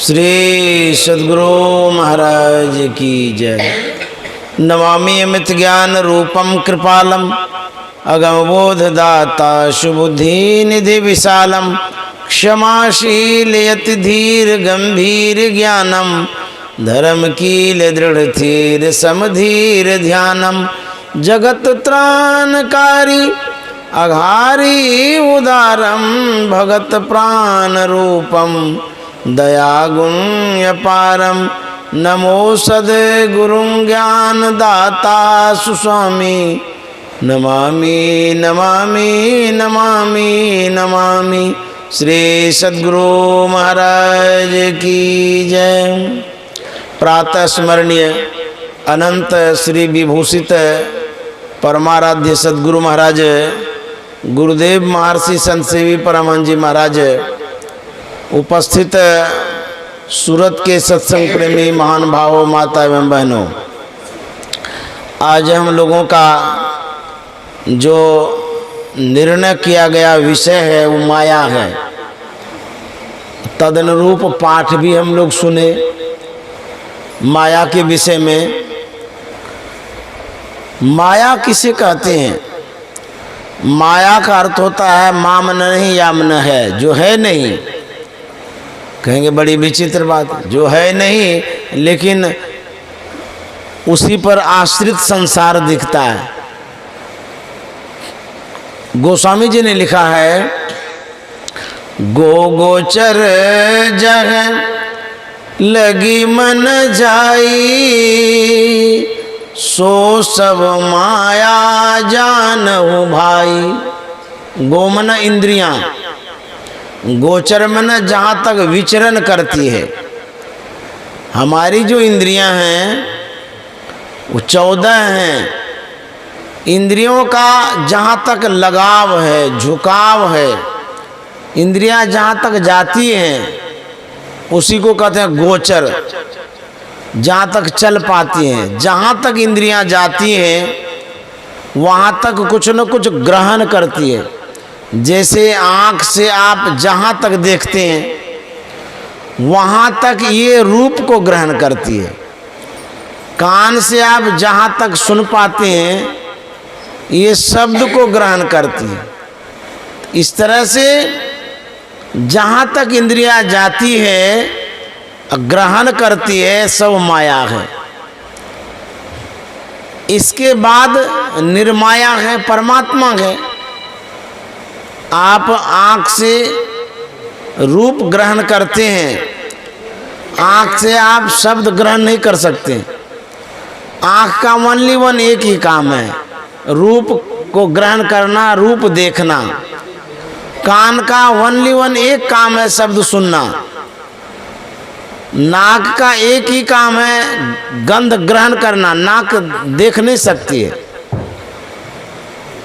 श्री सद्गुरु महाराज की जय। नमामि अमित ज्ञान रूपम कृपालम अगम बोध दाता सुबुद्धि निधि विशालम क्षमाशील यति धीर गंभीर ज्ञानम धर्म कील दृढ़ थीर समधीर ध्यानम जगत त्राणकारी अघारी उदारम भगत प्राण रूपम दयागुण्य पारम नमो सद्गुरुं ज्ञान दाता सुस्वामी नमामि नमामि नमामि नमामि श्री सद्गुरु महाराज की जय। प्रातः स्मरणीय अनंत श्री विभूषित परमाराध्य सद्गुरु महाराज गुरुदेव महर्षि संत सेवी परमहंस जी महाराज, उपस्थित सूरत के सत्संग प्रेमी महान भावों, माता एवं बहनों, आज हम लोगों का जो निर्णय किया गया विषय है वो माया है। तदनुरूप पाठ भी हम लोग सुने माया के विषय में। माया किसे कहते हैं? माया का अर्थ होता है मामन नहीं यामन है, जो है नहीं। कहेंगे बड़ी विचित्र बात, जो है नहीं लेकिन उसी पर आश्रित संसार दिखता है। गोस्वामी जी ने लिखा है, गोचर जह लगी मन जाई सो सब माया जानहु भाई। गोमन इंद्रियां, गोचर मन जहाँ तक विचरण करती है। हमारी जो इंद्रियां हैं वो 14 हैं। इंद्रियों का जहाँ तक लगाव है, झुकाव है, इंद्रियां जहाँ तक जाती हैं उसी को कहते हैं गोचर। जहाँ तक चल पाती हैं, जहाँ तक इंद्रियां जाती हैं वहाँ तक कुछ न कुछ ग्रहण करती है। जैसे आँख से आप जहाँ तक देखते हैं वहाँ तक ये रूप को ग्रहण करती है। कान से आप जहाँ तक सुन पाते हैं ये शब्द को ग्रहण करती है। इस तरह से जहाँ तक इंद्रियाँ जाती है ग्रहण करती है, सब माया है। इसके बाद निर्माया है, परमात्मा है। आप आँख से रूप ग्रहण करते हैं, आँख से आप शब्द ग्रहण नहीं कर सकते। आँख का ओनली वन एक ही काम है, रूप को ग्रहण करना, रूप देखना। कान का ओनली वन एक काम है, शब्द सुनना। नाक का एक ही काम है, गंध ग्रहण करना, नाक देख नहीं सकती है।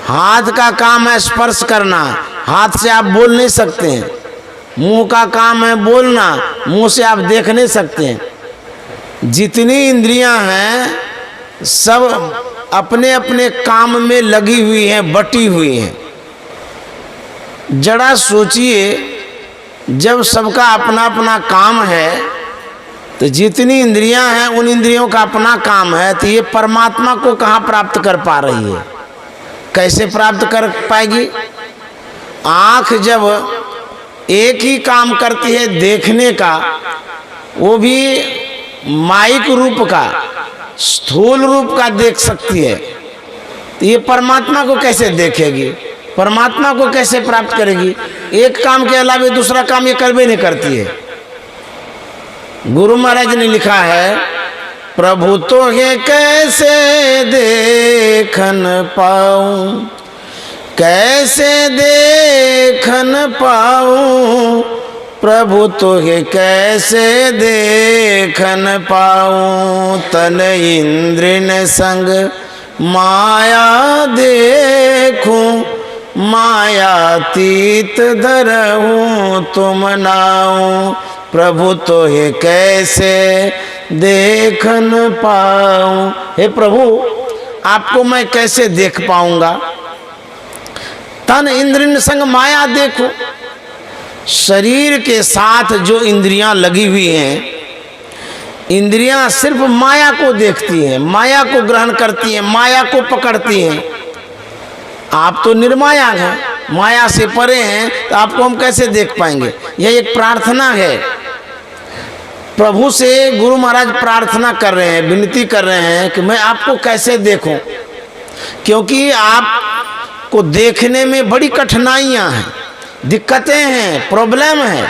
हाथ का काम है स्पर्श करना, हाथ से आप बोल नहीं सकते हैं। मुंह का काम है बोलना, मुंह से आप देख नहीं सकते हैं। जितनी इंद्रियां हैं सब अपने अपने काम में लगी हुई हैं, बटी हुई हैं। जरा सोचिए, जब सबका अपना अपना काम है तो जितनी इंद्रियां हैं उन इंद्रियों का अपना काम है, तो ये परमात्मा को कहाँ प्राप्त कर पा रही है? कैसे प्राप्त कर पाएगी? आँख जब एक ही काम करती है देखने का, वो भी माइक रूप का, स्थूल रूप का देख सकती है, तो ये परमात्मा को कैसे देखेगी? परमात्मा को कैसे प्राप्त करेगी? एक काम के अलावा दूसरा काम ये कर भी नहीं करती है। गुरु महाराज ने लिखा है, प्रभु तो है कैसे देखन पाऊं, कैसे देखन पाऊं, प्रभु तो है कैसे देखन पाऊं। तन इंद्रिन संग माया देखूं, मायातीत धरहूं तुम नाऊं। प्रभु तो है कैसे देखन पाऊं। हे प्रभु, आपको मैं कैसे देख पाऊंगा? तन इंद्रिन संग माया देखो। शरीर के साथ जो इंद्रियां लगी हुई हैं, इंद्रियां सिर्फ माया को देखती हैं, माया को ग्रहण करती हैं, माया को पकड़ती हैं। आप तो निर्माया हैं, माया से परे हैं, तो आपको हम कैसे देख पाएंगे? यह एक प्रार्थना है। प्रभु से गुरु महाराज प्रार्थना कर रहे हैं, विनती कर रहे हैं कि मैं आपको कैसे देखूं, क्योंकि आपको देखने में बड़ी कठिनाइयां हैं, दिक्कतें हैं, प्रॉब्लम है।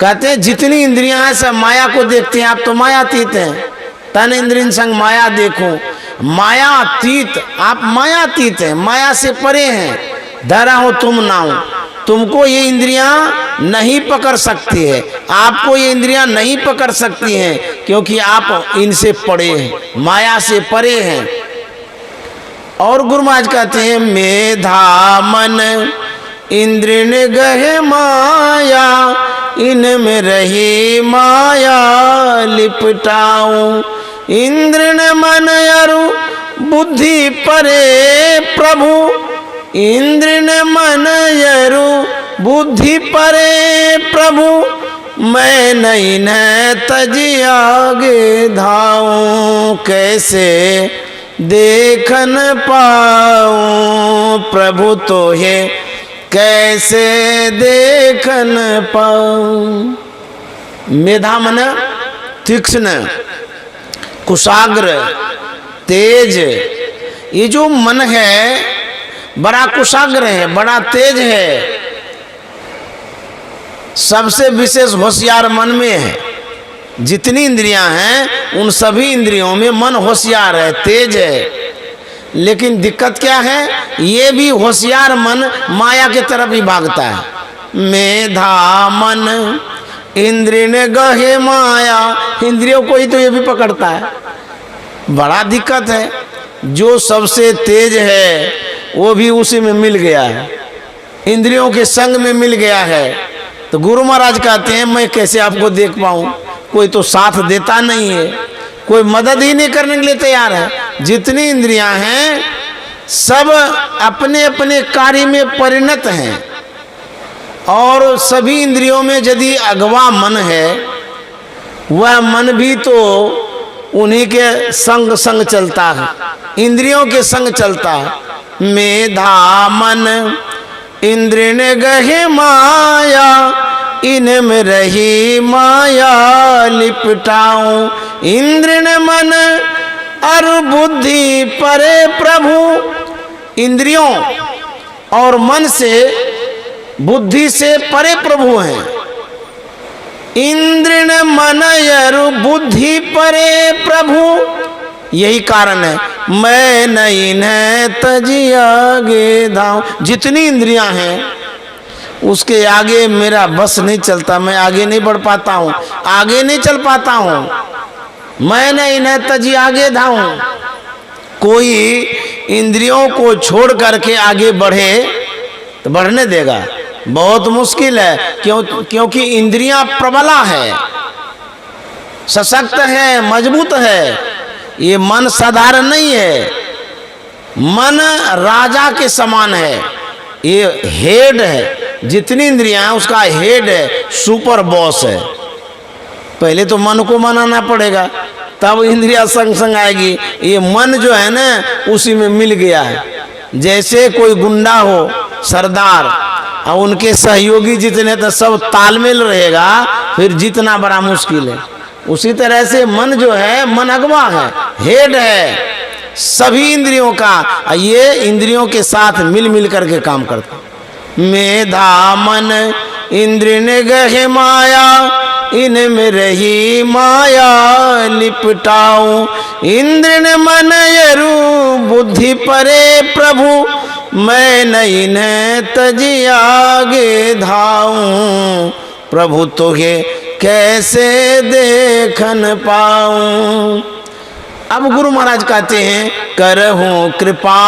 कहते हैं जितनी इंद्रियां हैं सब माया को देखती हैं, आप तो मायातीत हैं। तन इंद्रियन संग माया देखो, मायातीत, आप मायातीत हैं, माया से परे हैं। धरा हो तुम नाउ, तुमको ये इंद्रियां नहीं पकड़ सकती है, आपको ये इंद्रियां नहीं पकड़ सकती हैं, क्योंकि आप इनसे परे हैं, माया से परे हैं। और गुरु महाराज कहते हैं मेधा मन इंद्रिय ने गहे माया, इनमें रही माया लिपटाऊं। इंद्र ने मन अरु बुद्धि परे प्रभु, इंद्र ने मन अरु बुद्धि परे प्रभु, मैं नहीं न तजी आगे धाऊं। कैसे देखन पाऊं प्रभु तो है, कैसे देखन पाऊं। मेधा मन तीक्ष्ण, कुशाग्र, तेज। ये जो मन है बड़ा कुशाग्र है, बड़ा तेज है। सबसे विशेष होशियार मन में है। जितनी इंद्रियां हैं उन सभी इंद्रियों में मन होशियार है, तेज है। लेकिन दिक्कत क्या है? ये भी होशियार मन माया की तरफ ही भागता है। मेधा मन इंद्रिय ने गहे माया, इंद्रियों को ही तो ये भी पकड़ता है। बड़ा दिक्कत है। जो सबसे तेज है वो भी उसी में मिल गया है, इंद्रियों के संग में मिल गया है। तो गुरु महाराज कहते हैं मैं कैसे आपको देख पाऊं? कोई तो साथ देता नहीं है, कोई मदद ही नहीं करने के लिए तैयार है। जितनी इंद्रियां हैं सब अपने अपने कार्य में परिणत हैं, और सभी इंद्रियों में यदि अगवा मन है, वह मन भी तो उन्हीं के संग संग चलता है, इंद्रियों के संग चलता है। मेधा मन इंद्रिय ने गहे माया, इनमें रही माया लिपटाऊं। इंद्र ने मन और बुद्धि परे प्रभु, इंद्रियों और मन से बुद्धि से परे प्रभु हैं। इंद्र ने मन और बुद्धि परे प्रभु, यही कारण है मैं नहीं न तजी आगे धाऊं। जितनी इंद्रियां हैं उसके आगे मेरा बस नहीं चलता, मैं आगे नहीं बढ़ पाता हूँ, आगे नहीं चल पाता हूँ। मैं नहीं न तजी आगे धाऊं। कोई इंद्रियों को छोड़ करके आगे बढ़े तो बढ़ने देगा? बहुत मुश्किल है। क्योंकि इंद्रियां प्रबला है, सशक्त है, मजबूत है। ये मन साधारण नहीं है, मन राजा के समान है। ये हेड है, जितनी इंद्रियां हैं उसका हेड है, सुपर बॉस है। पहले तो मन को मनाना पड़ेगा, तब इंद्रियां संग संग आएगी। ये मन जो है ना उसी में मिल गया है। जैसे कोई गुंडा हो, सरदार, और उनके सहयोगी जितने तो सब तालमेल रहेगा, फिर जीतना बड़ा मुश्किल है। उसी तरह से मन जो है, मन अगवा है, हेड है सभी इंद्रियों का। ये इंद्रियों के साथ मिल मिल करके काम करता। मेधा मन इंद्रिय ने गहे माया, इनमें रही माया लिपटाऊं। इंद्र ने मन यरु बुद्धि परे प्रभु, मैं नहीं न तजी आगे धाऊं। प्रभु तुझे कैसे देखन पाऊं। अब गुरु महाराज कहते हैं करहूं कृपा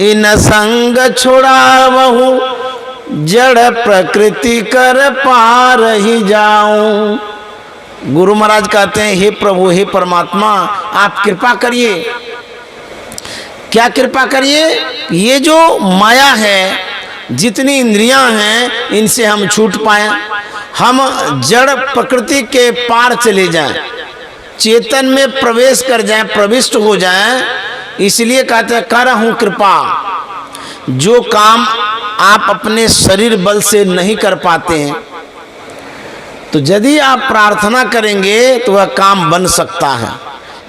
इन संग छोड़ावहु, जड़ प्रकृति कर पार ही जाऊं। गुरु महाराज कहते हैं हे प्रभु, हे परमात्मा, आप कृपा करिए। क्या कृपा करिए? ये जो माया है जितनी इंद्रियां हैं इनसे हम छूट पाएं, हम जड़ प्रकृति के पार चले जाएं, चेतन में प्रवेश कर जाएं, प्रविष्ट हो जाएं। इसलिए कहते हैं कर हूं कृपा। जो काम आप अपने शरीर बल से नहीं कर पाते हैं, तो यदि आप प्रार्थना करेंगे तो वह काम बन सकता है,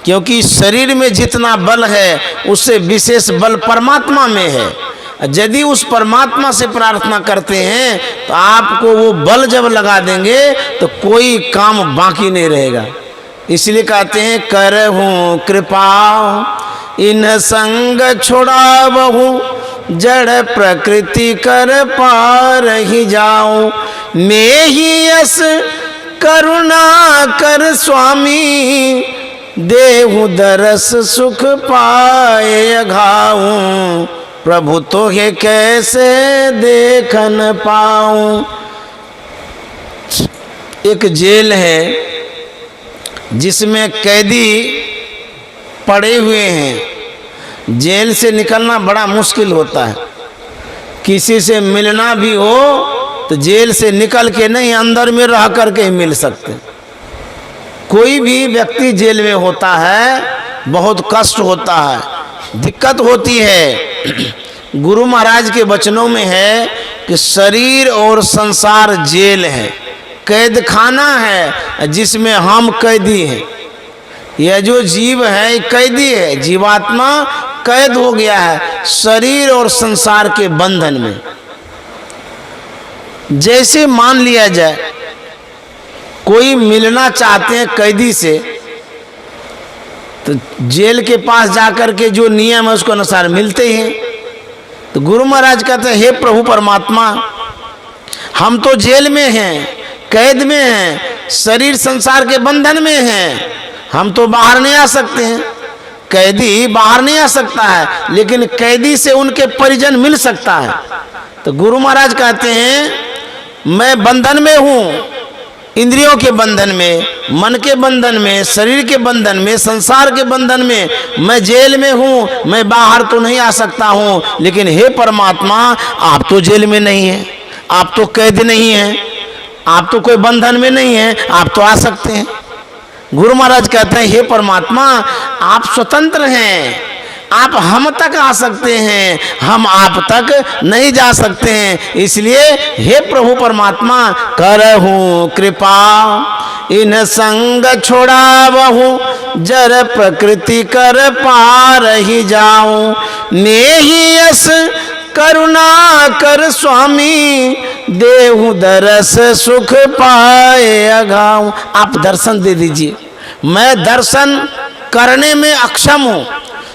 क्योंकि शरीर में जितना बल है उससे विशेष बल परमात्मा में है। यदि उस परमात्मा से प्रार्थना करते हैं तो आपको वो बल जब लगा देंगे तो कोई काम बाकी नहीं रहेगा। इसलिए कहते हैं करहूं कृपा इन संग छोड़ावहु, जड़ प्रकृति कर पार ही जाऊं। मैं ही यस करुणा कर स्वामी, देहु दरस सुख पाए अघाऊं। प्रभु तो है कैसे देखन पाऊं। एक जेल है जिसमें कैदी पड़े हुए हैं। जेल से निकलना बड़ा मुश्किल होता है। किसी से मिलना भी हो तो जेल से निकल के नहीं, अंदर में रह करके ही मिल सकते। कोई भी व्यक्ति जेल में होता है, बहुत कष्ट होता है, दिक्कत होती है। गुरु महाराज के वचनों में है कि शरीर और संसार जेल है, कैद खाना है जिसमें हम कैदी हैं। यह जो जीव है कैदी है, जीवात्मा कैद हो गया है शरीर और संसार के बंधन में। जैसे मान लिया जाए कोई मिलना चाहते हैं कैदी से, तो जेल के पास जाकर के जो नियम है उसके अनुसार मिलते हैं। तो गुरु महाराज कहते हैं हे प्रभु परमात्मा, हम तो जेल में हैं, कैद में हैं, शरीर संसार के बंधन में हैं, हम तो बाहर नहीं आ सकते हैं। कैदी बाहर नहीं आ सकता है, लेकिन कैदी से उनके परिजन मिल सकता है। तो गुरु महाराज कहते हैं मैं बंधन में हूँ, इंद्रियों के बंधन में, मन के बंधन में, शरीर के बंधन में, संसार के बंधन में, मैं जेल में हूँ, मैं बाहर तो नहीं आ सकता हूँ। लेकिन हे परमात्मा, आप तो जेल में नहीं हैं, आप तो कैद नहीं हैं, आप तो कोई बंधन में नहीं हैं, आप तो आ सकते हैं। गुरु महाराज कहते हैं हे परमात्मा, आप स्वतंत्र हैं, आप हम तक आ सकते हैं, हम आप तक नहीं जा सकते हैं। इसलिए हे प्रभु परमात्मा, करहूं कृपा इन संग छोड़ावहु, जड़ प्रकृति कर पार ही जाऊं। नेहि यस करुणा कर स्वामी, देहु दरस सुख पाए अघाऊं। आप दर्शन दे दीजिए। मैं दर्शन करने में अक्षम हूँ,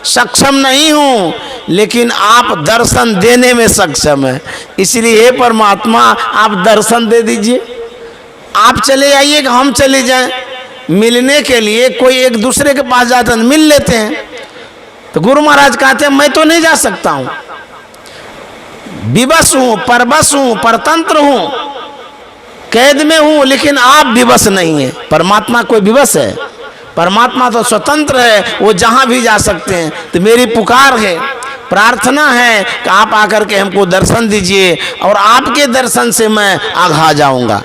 सक्षम नहीं हूँ, लेकिन आप दर्शन देने में सक्षम है। इसलिए हे परमात्मा, आप दर्शन दे दीजिए। आप चले आइए कि हम चले जाएं। मिलने के लिए कोई एक दूसरे के पास जाते हैं, मिल लेते हैं। तो गुरु महाराज कहते हैं मैं तो नहीं जा सकता हूँ, विवश हूँ, परवश हूँ, परतंत्र हूँ, कैद में हूँ, लेकिन आप विवश नहीं है। परमात्मा कोई विवश है? परमात्मा तो स्वतंत्र है, वो जहाँ भी जा सकते हैं। तो मेरी पुकार है, प्रार्थना है कि आप आकर के हमको दर्शन दीजिए, और आपके दर्शन से मैं आघा जाऊँगा।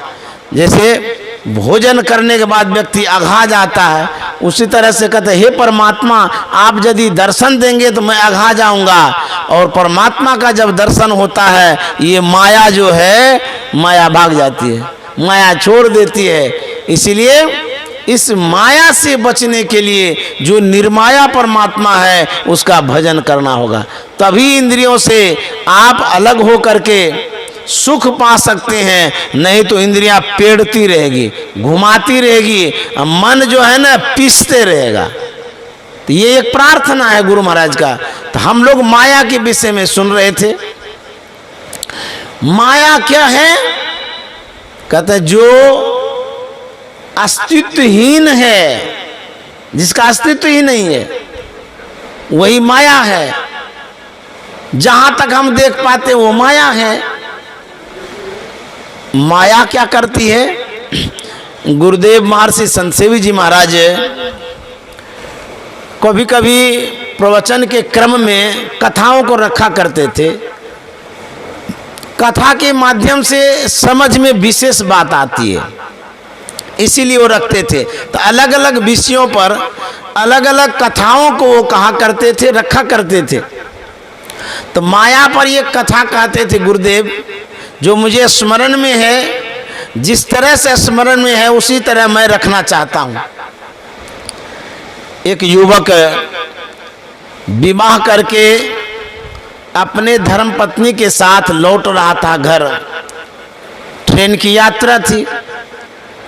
जैसे भोजन करने के बाद व्यक्ति आघा जाता है, उसी तरह से कहते हे परमात्मा, आप यदि दर्शन देंगे तो मैं आघा जाऊंगा। और परमात्मा का जब दर्शन होता है, ये माया जो है माया भाग जाती है, माया छोड़ देती है। इसलिए इस माया से बचने के लिए जो निर्माया परमात्मा है उसका भजन करना होगा, तभी इंद्रियों से आप अलग हो करके सुख पा सकते हैं। नहीं तो इंद्रियां पेड़ती रहेगी, घुमाती रहेगी, मन जो है ना पीसते रहेगा। तो ये एक प्रार्थना है गुरु महाराज का। तो हम लोग माया के विषय में सुन रहे थे। माया क्या है? कहते जो अस्तित्वहीन है, जिसका अस्तित्व ही नहीं है, वही माया है। जहां तक हम देख पाते वो माया है। माया क्या करती है? गुरुदेव महर्षि संत सेवी जी महाराज कभी कभी प्रवचन के क्रम में कथाओं को रखा करते थे। कथा के माध्यम से समझ में विशेष बात आती है, इसीलिए वो रखते थे। तो अलग अलग विषयों पर अलग अलग कथाओं को वो कहा करते थे, रखा करते थे। तो माया पर ये कथा कहते थे गुरुदेव, जो मुझे स्मरण में है, जिस तरह से स्मरण में है उसी तरह मैं रखना चाहता हूं। एक युवक विवाह करके अपने धर्म पत्नी के साथ लौट रहा था घर। ट्रेन की यात्रा थी,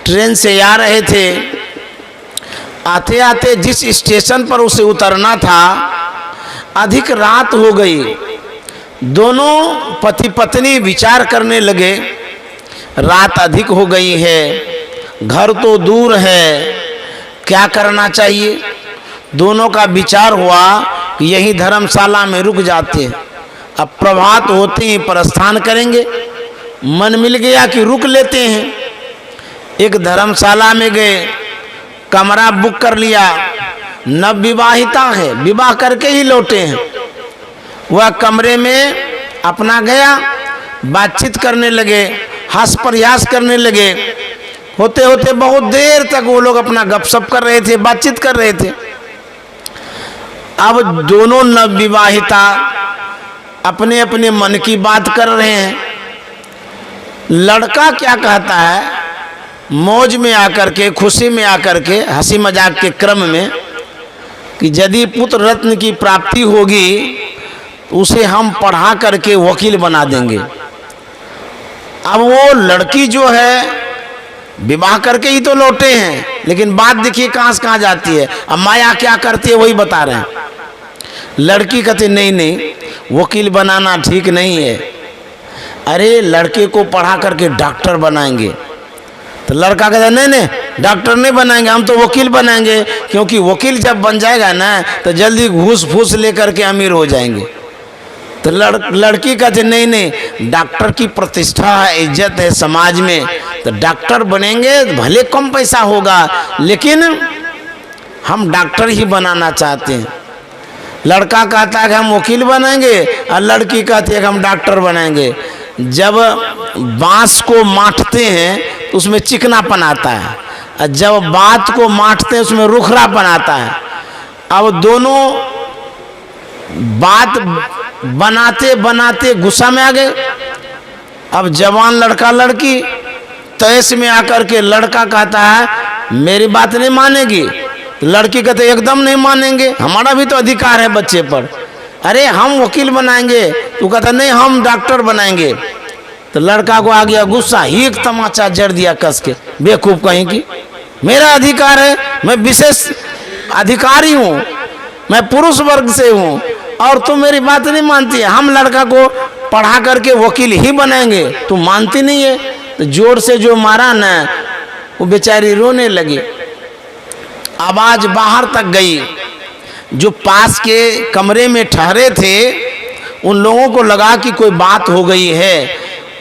ट्रेन से आ रहे थे। आते आते जिस स्टेशन पर उसे उतरना था, अधिक रात हो गई। दोनों पति पत्नी विचार करने लगे, रात अधिक हो गई है, घर तो दूर है, क्या करना चाहिए। दोनों का विचार हुआ कि यही धर्मशाला में रुक जाते हैं, अब प्रभात होते ही प्रस्थान करेंगे। मन मिल गया कि रुक लेते हैं। एक धर्मशाला में गए, कमरा बुक कर लिया। नव विवाहिता है, विवाह करके ही लौटे हैं। वह कमरे में अपना गया, बातचीत करने लगे, हास प्रयास करने लगे। होते होते बहुत देर तक वो लोग अपना गपशप कर रहे थे, बातचीत कर रहे थे। अब दोनों नवविवाहिता अपने अपने मन की बात कर रहे हैं। लड़का क्या कहता है, मौज में आकर के, खुशी में आकर के, हंसी मजाक के क्रम में, कि यदि पुत्र रत्न की प्राप्ति होगी तो उसे हम पढ़ा करके वकील बना देंगे। अब वो लड़की जो है विवाह करके ही तो लौटे हैं, लेकिन बात देखिए कहाँ से कहाँ जाती है। अब माया क्या करती है वही बता रहे हैं। लड़की कहती नहीं नहीं, वकील बनाना ठीक नहीं है। अरे लड़के को पढ़ा करके डॉक्टर बनाएंगे। तो लड़का कहता नहीं नहीं, डॉक्टर नहीं बनाएंगे, हम तो वकील बनाएंगे, क्योंकि वकील जब बन जाएगा ना तो जल्दी घूस फूस लेकर के अमीर हो जाएंगे। तो लड़की कहते नहीं नहीं, डॉक्टर की प्रतिष्ठा है, इज्जत है समाज में, तो डॉक्टर बनेंगे, भले कम पैसा होगा लेकिन हम डॉक्टर ही बनाना चाहते हैं। लड़का कहता है कि हम वकील बनाएंगे, और लड़की कहती है कि हम डॉक्टर बनाएंगे। जब बांस को माठते हैं तो उसमें चिकनापन आता है, और जब बात को माठते हैं उसमें रुखरापन आता है। अब दोनों बात बनाते बनाते गुस्सा में आ गए। अब जवान लड़का लड़की तैस में आकर के लड़का कहता है मेरी बात नहीं मानेगी, तो लड़की कहते एकदम नहीं मानेंगे, हमारा भी तो अधिकार है बच्चे पर। अरे हम वकील बनाएंगे, तो कहता नहीं हम डॉक्टर बनाएंगे। तो लड़का को आ गया गुस्सा, एक तमाचा जड़ दिया कस के, बेवकूफ कहीं की, मेरा अधिकार है, मैं विशेष अधिकारी हूँ, मैं पुरुष वर्ग से हूँ, और तुम मेरी बात नहीं मानती है। हम लड़का को पढ़ा करके वकील ही बनाएंगे, तुम मानती नहीं है। तो जोर से जो मारा ना, वो बेचारी रोने लगी, आवाज बाहर तक गई। जो पास के कमरे में ठहरे थे उन लोगों को लगा कि कोई बात हो गई है,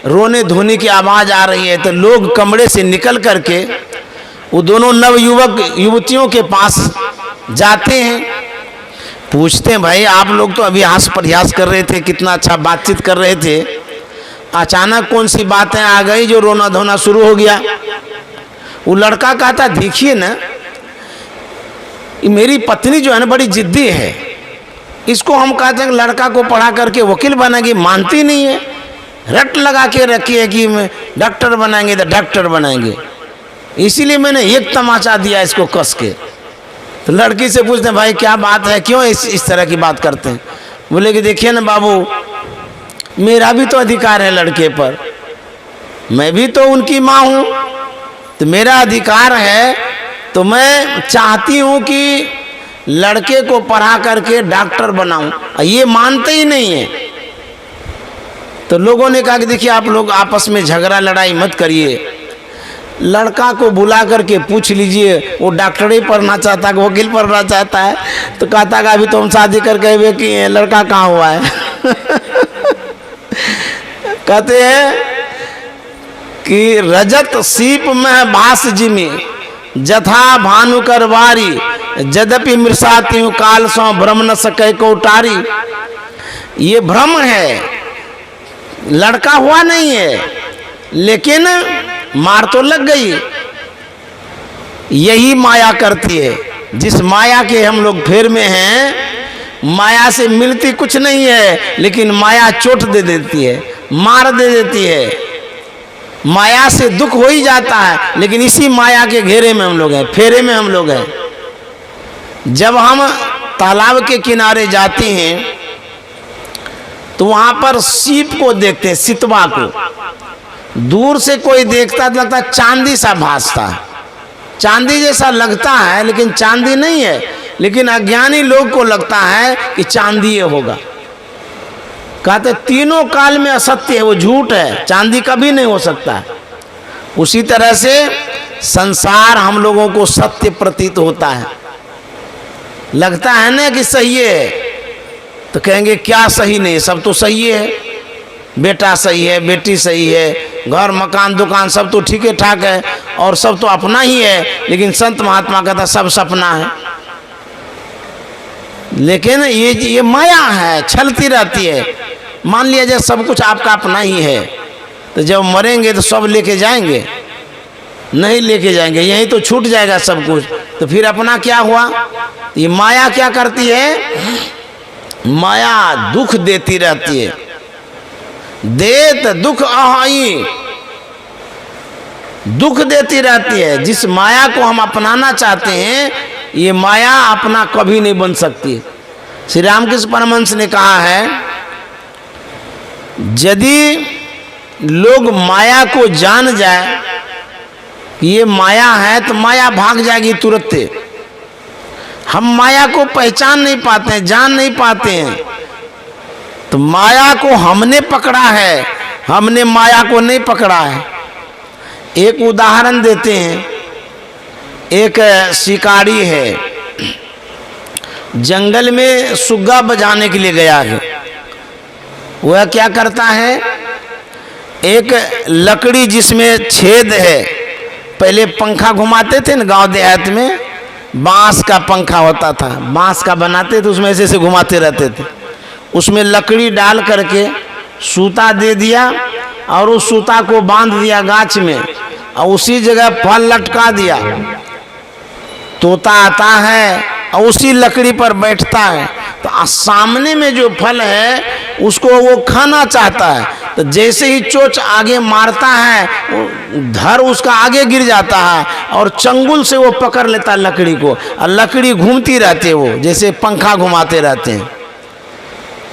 रोने धोने की आवाज आ रही है। तो लोग कमरे से निकल करके वो दोनों नवयुवक युवतियों के पास जाते हैं, पूछते हैं भाई आप लोग तो अभी हास प्रयास कर रहे थे, कितना अच्छा बातचीत कर रहे थे, अचानक कौन सी बातें आ गई जो रोना धोना शुरू हो गया। वो लड़का कहता देखिए ना, मेरी पत्नी जो है ना बड़ी जिद्दी है, इसको हम कहते हैं लड़का को पढ़ा करके वकील बनाएंगे, मानती नहीं है, रट लगा के रखी है कि डॉक्टर बनाएंगे तो डॉक्टर बनाएंगे। इसीलिए मैंने एक तमाचा दिया इसको कस के। तो लड़की से पूछते हैं भाई क्या बात है, क्यों इस तरह की बात करते हैं। बोले कि देखिए ना बाबू, मेरा भी तो अधिकार है लड़के पर, मैं भी तो उनकी माँ हूँ, तो मेरा अधिकार है, तो मैं चाहती हूँ कि लड़के को पढ़ा करके डॉक्टर बनाऊं। ये मानते ही नहीं है। तो लोगों ने कहा कि देखिए आप लोग आपस में झगड़ा लड़ाई मत करिए, लड़का को बुला करके पूछ लीजिए वो डॉक्टर ही पढ़ना चाहता है कि वकील पढ़ना चाहता है। तो कहता है अभी तो हम शादी करके हुए कि लड़का कहाँ हुआ है। कहते हैं कि रजत सीप में भास जिमी जथा भानुकर वारी, यद्यपि मृषाती हूँ काल सौ भ्रम न सके को टारी। ये भ्रम है, लड़का हुआ नहीं है, लेकिन मार तो लग गई। यही माया करती है। जिस माया के हम लोग फेर में हैं, माया से मिलती कुछ नहीं है, लेकिन माया चोट दे देती है, मार दे देती है। माया से दुख हो ही जाता है, लेकिन इसी माया के घेरे में हम लोग हैं, फेरे में हम लोग हैं। जब हम तालाब के किनारे जाते हैं तो वहां पर सीप को देखते हैं, सितवा को। दूर से कोई देखता तो लगता चांदी सा भासता है, चांदी जैसा लगता है, लेकिन चांदी नहीं है। लेकिन अज्ञानी लोग को लगता है कि चांदी ये होगा। कहते तीनों काल में असत्य है, वो झूठ है, चांदी कभी नहीं हो सकता। उसी तरह से संसार हम लोगों को सत्य प्रतीत होता है। लगता है ना कि सही है, तो कहेंगे क्या सही नहीं, सब तो सही है। बेटा सही है, बेटी सही है, घर मकान दुकान सब तो ठीक ठाक है, और सब तो अपना ही है। लेकिन संत महात्मा कहता सब सपना है। लेकिन ये माया है, छलती रहती है। मान लिया जाए सब कुछ आपका अपना ही है, तो जब मरेंगे तो सब लेके जाएंगे? नहीं लेके जाएंगे, यहीं तो छूट जाएगा सब कुछ। तो फिर अपना क्या हुआ? ये माया क्या करती है? माया दुख देती रहती है। देत दुख अहाई, दुख देती रहती है। जिस माया को हम अपनाना चाहते हैं, ये माया अपना कभी नहीं बन सकती। श्री रामकृष्ण परमहंस ने कहा है, यदि लोग माया को जान जाए कि ये माया है, तो माया भाग जाएगी तुरंत। हम माया को पहचान नहीं पाते हैं, जान नहीं पाते हैं। तो माया को हमने पकड़ा है, हमने माया को नहीं पकड़ा है। एक उदाहरण देते हैं। एक शिकारी है, जंगल में सुग्गा बजाने के लिए गया है। वह क्या करता है, एक लकड़ी जिसमें छेद है, पहले पंखा घुमाते थे ना गांव देहात में, बांस का पंखा होता था, बांस का बनाते थे, उसमें ऐसे घुमाते रहते थे। उसमें लकड़ी डाल करके सूता दे दिया, और उस सूता को बांध दिया गाछ में, और उसी जगह फल लटका दिया। तोता आता है और उसी लकड़ी पर बैठता है, तो सामने में जो फल है उसको वो खाना चाहता है। तो जैसे ही चोंच आगे मारता है, धर उसका आगे गिर जाता है, और चंगुल से वो पकड़ लेता है लकड़ी को, और लकड़ी घूमती रहती है, वो जैसे पंखा घुमाते रहते हैं।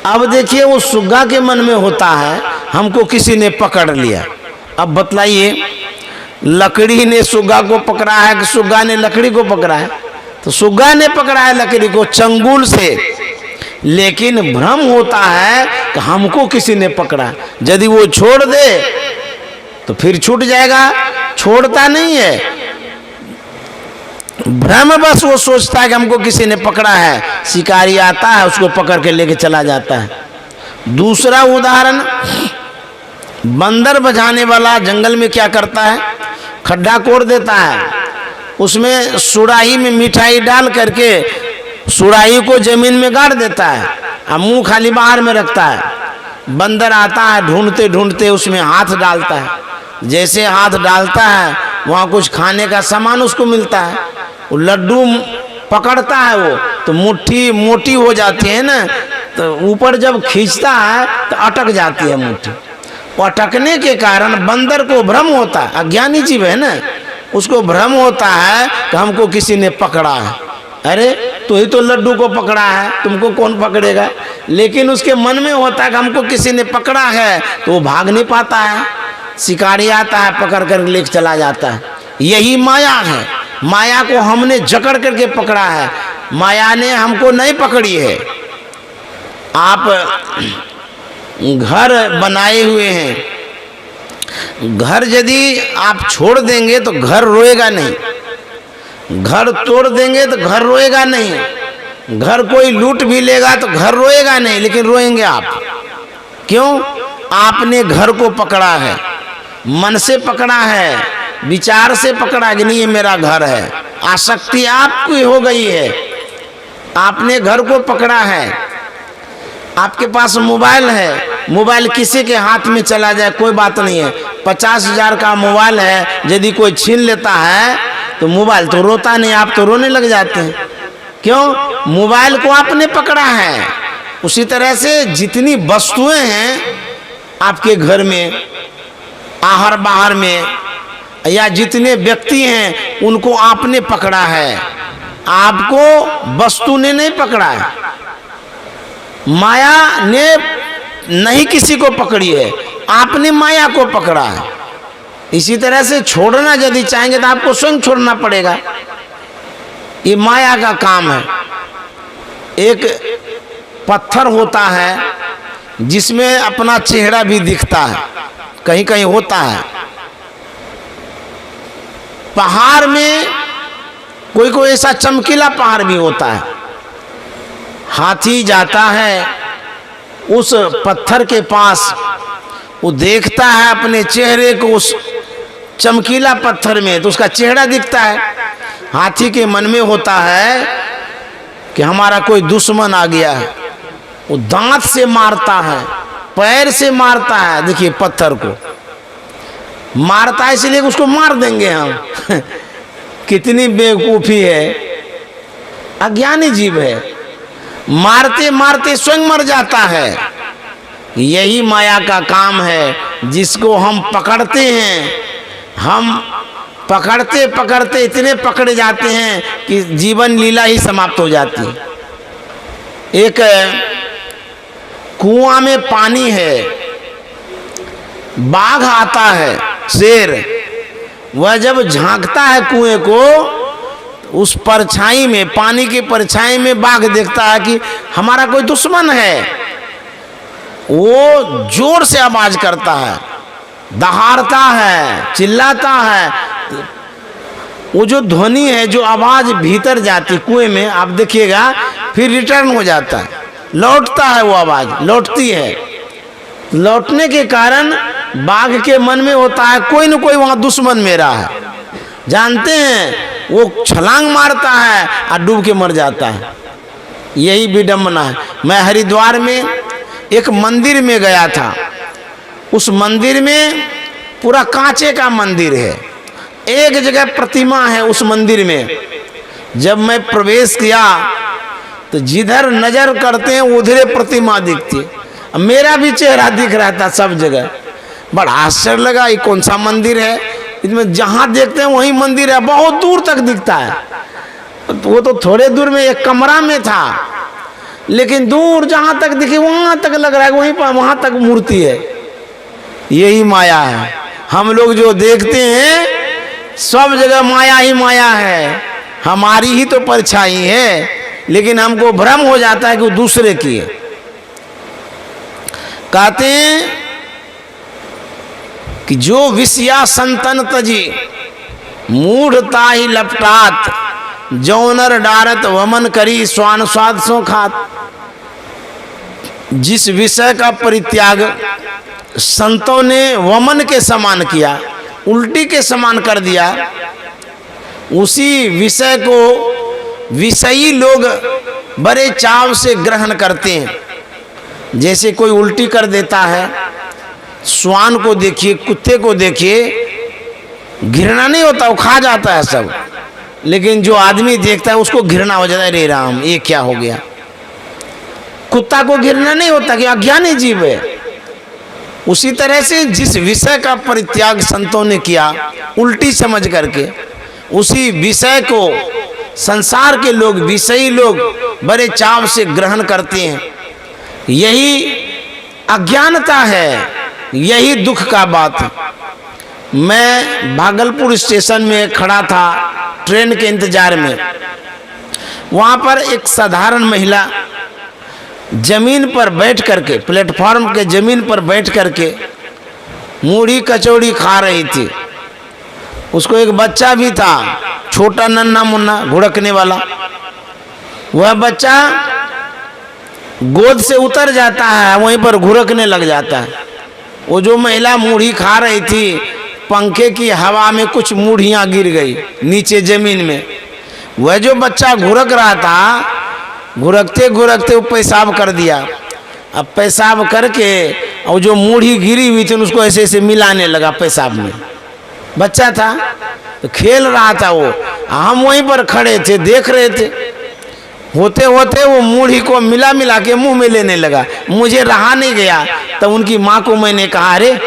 अब देखिए, वो सुग्गा के मन में होता है हमको किसी ने पकड़ लिया। अब बतलाइए, लकड़ी ने सुग्गा को पकड़ा है कि सुग्गा ने लकड़ी को पकड़ा है? तो सुग्गा ने पकड़ा है लकड़ी को चंगुल से, लेकिन भ्रम होता है कि हमको किसी ने पकड़ा। यदि वो छोड़ दे तो फिर छूट जाएगा, छोड़ता नहीं है। भ्रम बस वो सोचता है कि हमको किसी ने पकड़ा है। शिकारी आता है, उसको पकड़ के लेके चला जाता है। दूसरा उदाहरण, बंदर बजाने वाला जंगल में क्या करता है, खड्डा कोड़ देता है, उसमें सुराही में मिठाई डाल करके सुराही को जमीन में गाड़ देता है, और मुंह खाली बाहर में रखता है। बंदर आता है, ढूंढते ढूंढते उसमें हाथ डालता है। जैसे हाथ डालता है, वहाँ कुछ खाने का सामान उसको मिलता है। वो लड्डू पकड़ता है, वो तो मुट्ठी मोटी हो जाती है ना, तो ऊपर जब खींचता है तो अटक जाती है मुट्ठी। अटकने के कारण बंदर को भ्रम होता है, अज्ञानी जीव है ना, उसको भ्रम होता है कि हमको किसी ने पकड़ा है। अरे तो ही तो लड्डू को पकड़ा है, तुमको कौन पकड़ेगा? लेकिन उसके मन में होता है कि हमको किसी ने पकड़ा है, तो वो भाग नहीं पाता है। शिकारी आता है, पकड़ कर लेके चला जाता है। यही माया है। माया को हमने जकड़ करके पकड़ा है, माया ने हमको नहीं पकड़ी है। आप घर बनाए हुए हैं, घर यदि आप छोड़ देंगे तो घर रोएगा नहीं, घर तोड़ देंगे तो घर रोएगा नहीं, घर कोई लूट भी लेगा तो घर रोएगा नहीं, लेकिन रोएंगे आप। क्यों? आपने घर को पकड़ा है, मन से पकड़ा है, विचार से पकड़ा कि नहीं ये मेरा घर है। आसक्ति आपकी हो गई है, आपने घर को पकड़ा है। आपके पास मोबाइल है, मोबाइल किसी के हाथ में चला जाए कोई बात नहीं है, 50,000 का मोबाइल है, यदि कोई छीन लेता है तो मोबाइल तो रोता नहीं, आप तो रोने लग जाते हैं। क्यों? मोबाइल को आपने पकड़ा है। उसी तरह से जितनी वस्तुएं हैं आपके घर में, आहर बाहर में, या जितने व्यक्ति हैं उनको आपने पकड़ा है, आपको वस्तु ने नहीं पकड़ा है, माया ने नहीं किसी को पकड़ी है, आपने माया को पकड़ा है। इसी तरह से छोड़ना यदि चाहेंगे तो आपको स्वयं छोड़ना पड़ेगा, ये माया का काम है। एक पत्थर होता है जिसमें अपना चेहरा भी दिखता है, कहीं कहीं होता है। पहाड़ में कोई कोई ऐसा चमकीला पहाड़ भी होता है, हाथी जाता है उस पत्थर के पास, वो देखता है अपने चेहरे को उस चमकीला पत्थर में, तो उसका चेहरा दिखता है। हाथी के मन में होता है कि हमारा कोई दुश्मन आ गया है, वो दांत से मारता है, पैर से मारता है, देखिए पत्थर को मारता है, इसलिए उसको मार देंगे हम। कितनी बेवकूफी है, अज्ञानी जीव है, मारते मारते स्वयं मर जाता है। यही माया का काम है, जिसको हम पकड़ते हैं, हम पकड़ते पकड़ते इतने पकड़े जाते हैं कि जीवन लीला ही समाप्त हो जाती है। एक कुआं में पानी है, बाघ आता है, शेर, वह जब झांकता है कुएं को, उस परछाई में, पानी की परछाई में बाघ देखता है कि हमारा कोई दुश्मन है, वो जोर से आवाज करता है, दहाड़ता है, चिल्लाता है। वो जो ध्वनि है, जो आवाज भीतर जाती कुएं में, आप देखिएगा, फिर रिटर्न हो जाता है, लौटता है, वो आवाज लौटती है। लौटने के कारण बाघ के मन में होता है कोई न कोई वहां दुश्मन मेरा है, जानते हैं, वो छलांग मारता है और डूब के मर जाता है। यही विडंबना है। मैं हरिद्वार में एक मंदिर में गया था, उस मंदिर में पूरा कांचे का मंदिर है, एक जगह प्रतिमा है उस मंदिर में। जब मैं प्रवेश किया तो जिधर नजर करते हैं उधरे प्रतिमा दिखती है, मेरा भी चेहरा दिख रहा था सब जगह। बड़ा आश्चर्य लगा, ये कौन सा मंदिर है, इसमें जहां देखते हैं वही मंदिर है, बहुत दूर तक दिखता है। वो तो थोड़े दूर में एक कमरा में था, लेकिन दूर जहां तक दिखे वहां तक लग रहा है वहीं पर, वहां तक मूर्ति है। यही माया है। हम लोग जो देखते हैं सब जगह माया ही माया है, हमारी ही तो परछाई है, लेकिन हमको भ्रम हो जाता है कि वो दूसरे की है। कहते हैं कि जो विषया संतन तजी मूढ़ता ही लपटात, जौनर डारत वमन करी स्वान स्वाद सो खात। जिस विषय का परित्याग संतों ने वमन के समान किया, उल्टी के समान कर दिया, उसी विषय को विषयी लोग बड़े चाव से ग्रहण करते हैं। जैसे कोई उल्टी कर देता है, श्वान को देखिए, कुत्ते को देखिए, घृणा नहीं होता, वो खा जाता है सब, लेकिन जो आदमी देखता है उसको घृणा हो जाता है, रे राम ये क्या हो गया। कुत्ता को घृणा नहीं होता कि अज्ञानी जीव है। उसी तरह से जिस विषय का परित्याग संतों ने किया उल्टी समझ करके, उसी विषय को संसार के लोग, विषयी लोग बड़े चाव से ग्रहण करते हैं। यही अज्ञानता है, यही दुख का बात है। मैं भागलपुर स्टेशन में खड़ा था ट्रेन के इंतजार में, वहाँ पर एक साधारण महिला जमीन पर बैठ करके, प्लेटफॉर्म के जमीन पर बैठ करके मूढ़ी कचौड़ी खा रही थी। उसको एक बच्चा भी था, छोटा नन्हा मुन्ना घुड़कने वाला। वह बच्चा गोद से उतर जाता है, वहीं पर घुड़कने लग जाता है। वो जो महिला मूढ़ी खा रही थी, पंखे की हवा में कुछ मूढ़ियाँ गिर गई नीचे जमीन में। वह जो बच्चा घुड़क रहा था, घुड़कते घुड़कते वो पेशाब कर दिया। अब पेशाब करके और जो मूढ़ी गिरी हुई थी उसको ऐसे ऐसे मिलाने लगा पेशाब में। बच्चा था तो खेल रहा था वो, हम वहीं पर खड़े थे देख रहे थे। होते होते वो मूढ़ी को मिला मिला के मुंह में लेने लगा। मुझे रहा नहीं गया, तब उनकी माँ को मैंने कहा, अरे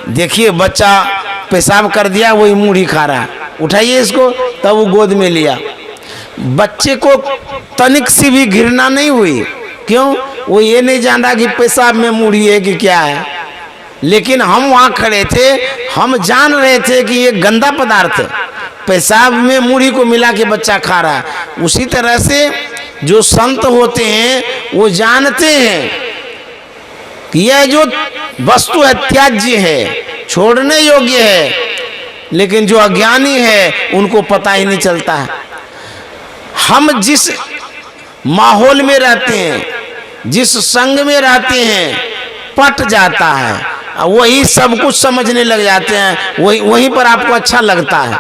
देखिए बच्चा पेशाब कर दिया, वही मूढ़ी खा रहा, उठाइए इसको। तब वो गोद में लिया। बच्चे को तनिक सी भी घृणा नहीं हुई। क्यों? वो ये नहीं जान रहा कि पेशाब में मूढ़ी है कि क्या है। लेकिन हम वहाँ खड़े थे, हम जान रहे थे कि ये गंदा पदार्थ है, पेशाब में मूढ़ी को मिला के बच्चा खा रहा है। उसी तरह से जो संत होते हैं वो जानते हैं कि यह जो वस्तु है त्याज्य है, छोड़ने योग्य है, लेकिन जो अज्ञानी है उनको पता ही नहीं चलता है। हम जिस माहौल में रहते हैं, जिस संग में रहते हैं, पट जाता है, वही सब कुछ समझने लग जाते हैं, वहीं पर आपको अच्छा लगता है।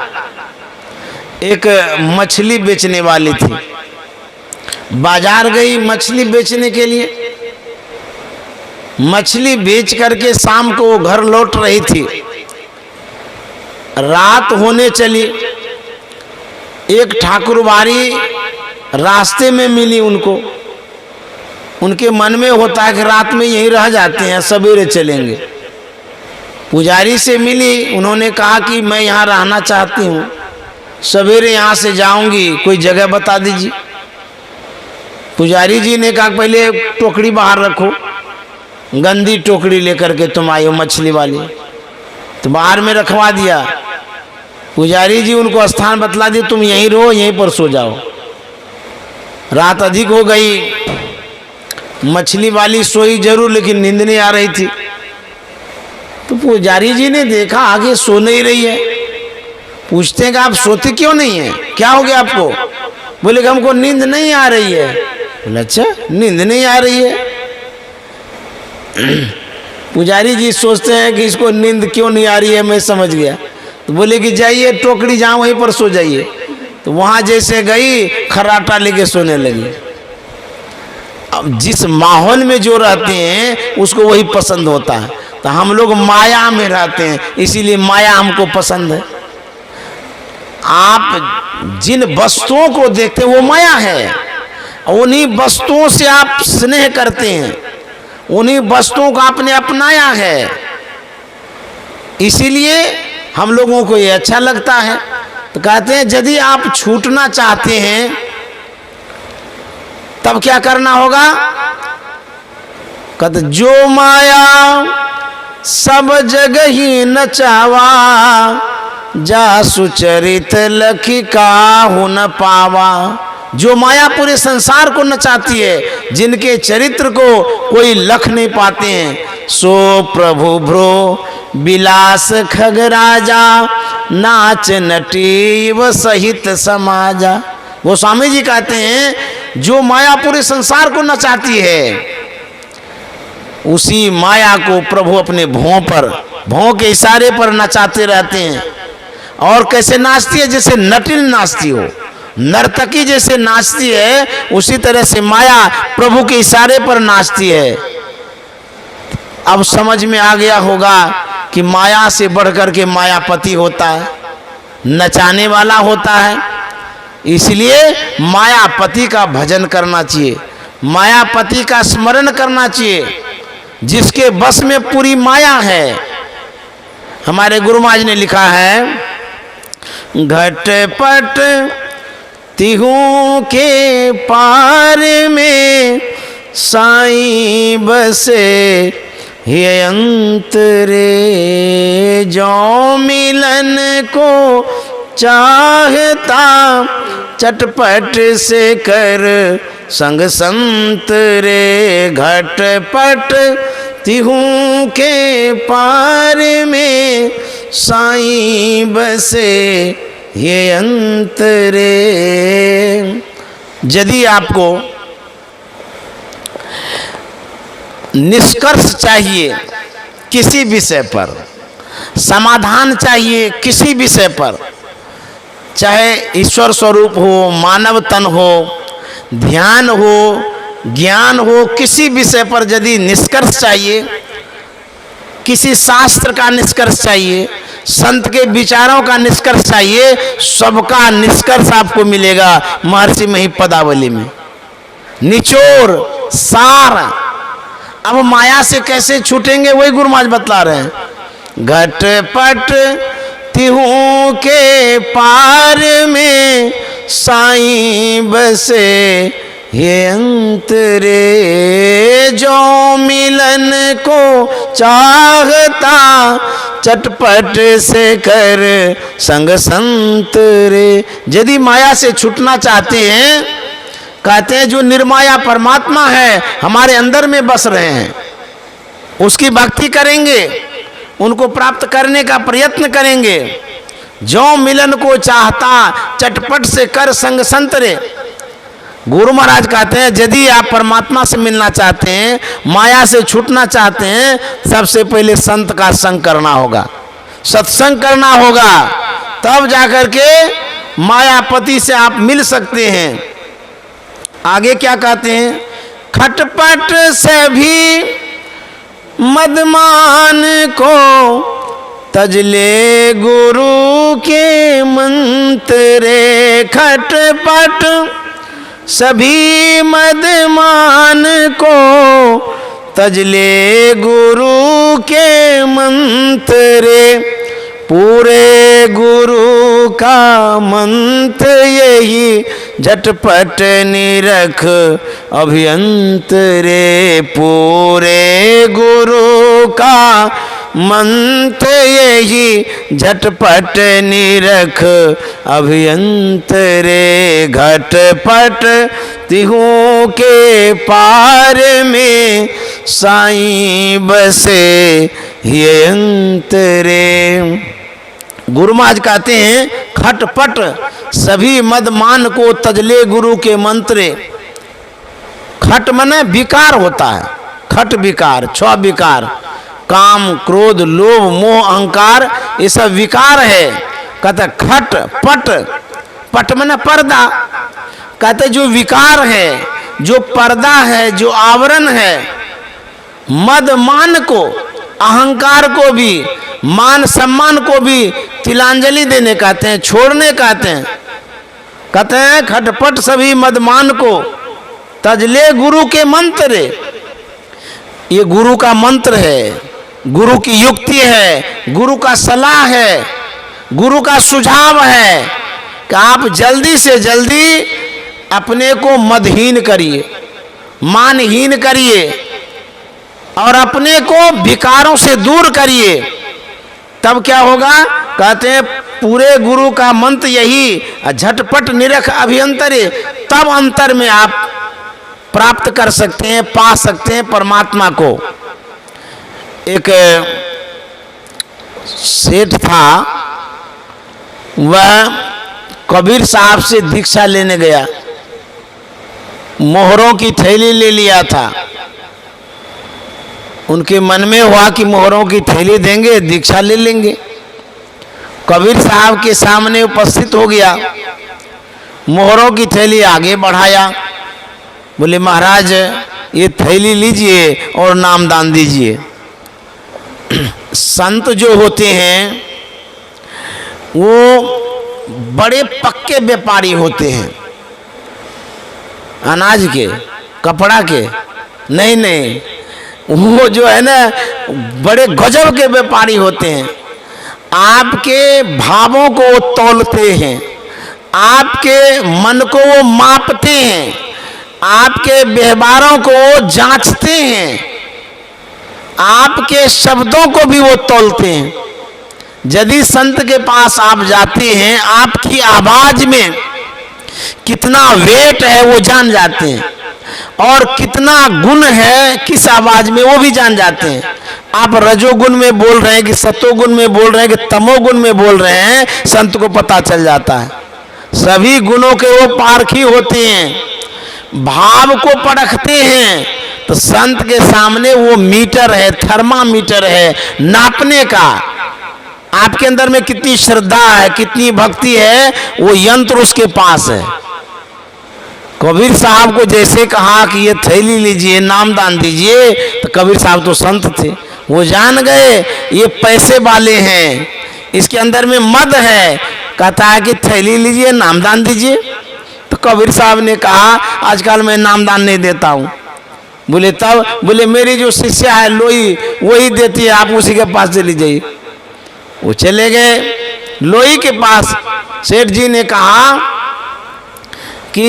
एक मछली बेचने वाली थी, बाजार गई मछली बेचने के लिए। मछली बेच करके शाम को वो घर लौट रही थी। रात होने चली, एक ठाकुरबाड़ी रास्ते में मिली उनको। उनके मन में होता है कि रात में यहीं रह जाते हैं, सवेरे चलेंगे। पुजारी से मिली, उन्होंने कहा कि मैं यहाँ रहना चाहती हूँ, सवेरे यहाँ से जाऊंगी, कोई जगह बता दीजिए। पुजारी जी ने कहा पहले टोकरी बाहर रखो, गंदी टोकरी लेकर के तुम आई हो मछली वाली। तो बाहर में रखवा दिया। पुजारी जी उनको स्थान बतला दी, तुम यहीं रहो, यहीं पर सो जाओ। रात अधिक हो गई, मछली वाली सोई जरूर, लेकिन नींद नहीं आ रही थी। तो पुजारी जी ने देखा आगे सो नहीं रही है। पूछते हैं कि आप सोते क्यों नहीं है, क्या हो गया आपको? बोले कि हमको नींद नहीं आ रही है। बोले अच्छा, नींद नहीं आ रही है। पुजारी जी सोचते हैं कि इसको नींद क्यों नहीं आ रही है, मैं समझ गया। तो बोले कि जाइए टोकरी जहाँ वहीं पर सो जाइए। तो वहाँ जैसे गई, खर्राटा लेके सोने लगी। अब जिस माहौल में जो रहते हैं उसको वही पसंद होता है। तो हम लोग माया में रहते हैं, इसीलिए माया हमको पसंद है। आप जिन वस्तुओं को देखते हैं वो माया है, उन्हीं वस्तुओं से आप स्नेह करते हैं, उन्हीं वस्तुओं को आपने अपनाया है, इसीलिए हम लोगों को ये अच्छा लगता है। तो कहते हैं यदि आप छूटना चाहते हैं तब क्या करना होगा? कहते जो माया सब जगह ही नचावा, जा सुचरित लखी काहू न पावा। जो माया पूरे संसार को नचाती है, जिनके चरित्र को कोई लख नहीं पाते हैं, सो प्रभु भ्रो विलास खगराजा, नाच नटीव सहित समाजा। वो स्वामी जी कहते हैं जो माया पूरे संसार को नचाती है, उसी माया को प्रभु अपने भौं के इशारे पर नचाते रहते हैं। और कैसे नाचती है? जैसे नटिन नाचती हो, नर्तकी जैसे नाचती है, उसी तरह से माया प्रभु के इशारे पर नाचती है। अब समझ में आ गया होगा कि माया से बढ़कर के मायापति होता है, नचाने वाला होता है। इसलिए मायापति का भजन करना चाहिए, मायापति का स्मरण करना चाहिए, जिसके बस में पूरी माया है। हमारे गुरु महाराज ने लिखा है, घटपट तिहू के पार में साईं बसे हे अंतरे, जो मिलन को चाहता चटपट से कर संग संत रे। घटपट तिहू के पार में साईं बसे ये अंतरे। यदि आपको निष्कर्ष चाहिए किसी विषय पर, समाधान चाहिए किसी विषय पर, चाहे ईश्वर स्वरूप हो, मानव तन हो, ध्यान हो ज्ञान हो, किसी विषय पर यदि निष्कर्ष चाहिए, किसी शास्त्र का निष्कर्ष चाहिए, संत के विचारों का निष्कर्ष चाहिए, सबका निष्कर्ष आपको मिलेगा महर्षि महिपदावली में। निचोड़ सार। अब माया से कैसे छूटेंगे वही गुरु महाराज बतला रहे हैं। घटपट तिहू के पार में साईं बसे ये अंतरे, जो मिलन को चाहता चटपट से कर संग संत रे। यदि माया से छूटना चाहते हैं, कहते हैं जो निर्माया परमात्मा है हमारे अंदर में बस रहे हैं, उसकी भक्ति करेंगे, उनको प्राप्त करने का प्रयत्न करेंगे। जो मिलन को चाहता चटपट से कर संग संत रे। गुरु महाराज कहते हैं यदि आप परमात्मा से मिलना चाहते हैं, माया से छूटना चाहते हैं, सबसे पहले संत का संग करना होगा, सत्संग करना होगा, तब जाकर के मायापति से आप मिल सकते हैं। आगे क्या कहते हैं? खटपट से भी मदमान को तजले गुरु के मंत्रे। खटपट सभी मदमान को तजले गुरु के मंत्रे। पूरे गुरु का मंत्र यही झटपट निरख अभियंतरे। पूरे गुरु का मंत्र यही झटपट निरख अभियंतरे। घटपट तिहू के पार में साईं बसे ये अंतरे। गुरु महाराज कहते हैं खटपट सभी मदमान को तजले गुरु के मंत्रे। खट मने विकार होता है, खट विकार, छह विकार, काम क्रोध लोभ मोह अहंकार, ये सब विकार है। कहते खट पट, पट मने पर्दा। कहते जो विकार है, जो पर्दा है, जो आवरण है, मद मान को, अहंकार को भी, मान सम्मान को भी तिलांजलि देने कहते हैं, छोड़ने कहते हैं। कहते हैं खटपट सभी मदमान को तजले गुरु के मंत्र। ये गुरु का मंत्र है, गुरु की युक्ति है, गुरु का सलाह है, गुरु का सुझाव है कि आप जल्दी से जल्दी अपने को मदहीन करिए, मानहीन करिए और अपने को विकारों से दूर करिए। तब क्या होगा? कहते हैं पूरे गुरु का मंत्र यही झटपट निरख अभियंतरे। तब अंतर में आप प्राप्त कर सकते हैं, पा सकते हैं परमात्मा को। एक सेठ था, वह कबीर साहब से दीक्षा लेने गया, मोहरों की थैली ले लिया था। उनके मन में हुआ कि मोहरों की थैली देंगे, दीक्षा ले लेंगे। कबीर साहब के सामने उपस्थित हो गया, मोहरों की थैली आगे बढ़ाया, बोले महाराज ये थैली लीजिए और नामदान दीजिए। संत जो होते हैं वो बड़े पक्के व्यापारी होते हैं, अनाज के, कपड़ा के नहीं नहीं, वो जो है ना बड़े गजब के व्यापारी होते हैं। आपके भावों को वो तौलते हैं, आपके मन को वो मापते हैं, आपके व्यवहारों को वो जांचते हैं, आपके शब्दों को भी वो तौलते हैं। यदि संत के पास आप जाते हैं, आपकी आवाज में कितना वेट है वो जान जाते हैं, और कितना गुण है किस आवाज में वो भी जान जाते हैं। आप रजोगुण में बोल रहे हैं कि सतोगुण में बोल रहे हैं कि तमोगुण में बोल रहे हैं, संत को पता चल जाता है। सभी गुणों के वो पारखी होते हैं, भाव को परखते हैं। तो संत के सामने वो मीटर है, थर्मामीटर है नापने का। आपके अंदर में कितनी श्रद्धा है, कितनी भक्ति है, वो यंत्र उसके पास है। कबीर साहब को जैसे कहा कि ये थैली लीजिए, नाम दान दीजिए, तो कबीर साहब तो संत थे, वो जान गए ये पैसे वाले हैं, इसके अंदर में मद है। कहता है कि थैली लीजिए, नाम दान दीजिए। तो कबीर साहब ने कहा आजकल मैं नाम दान नहीं देता हूँ। बोले तब? बोले मेरी जो शिष्या है लोई, वही देती है, आप उसी के पास चली जाइए। वो चले गए लोई के पास। सेठ जी ने कहा कि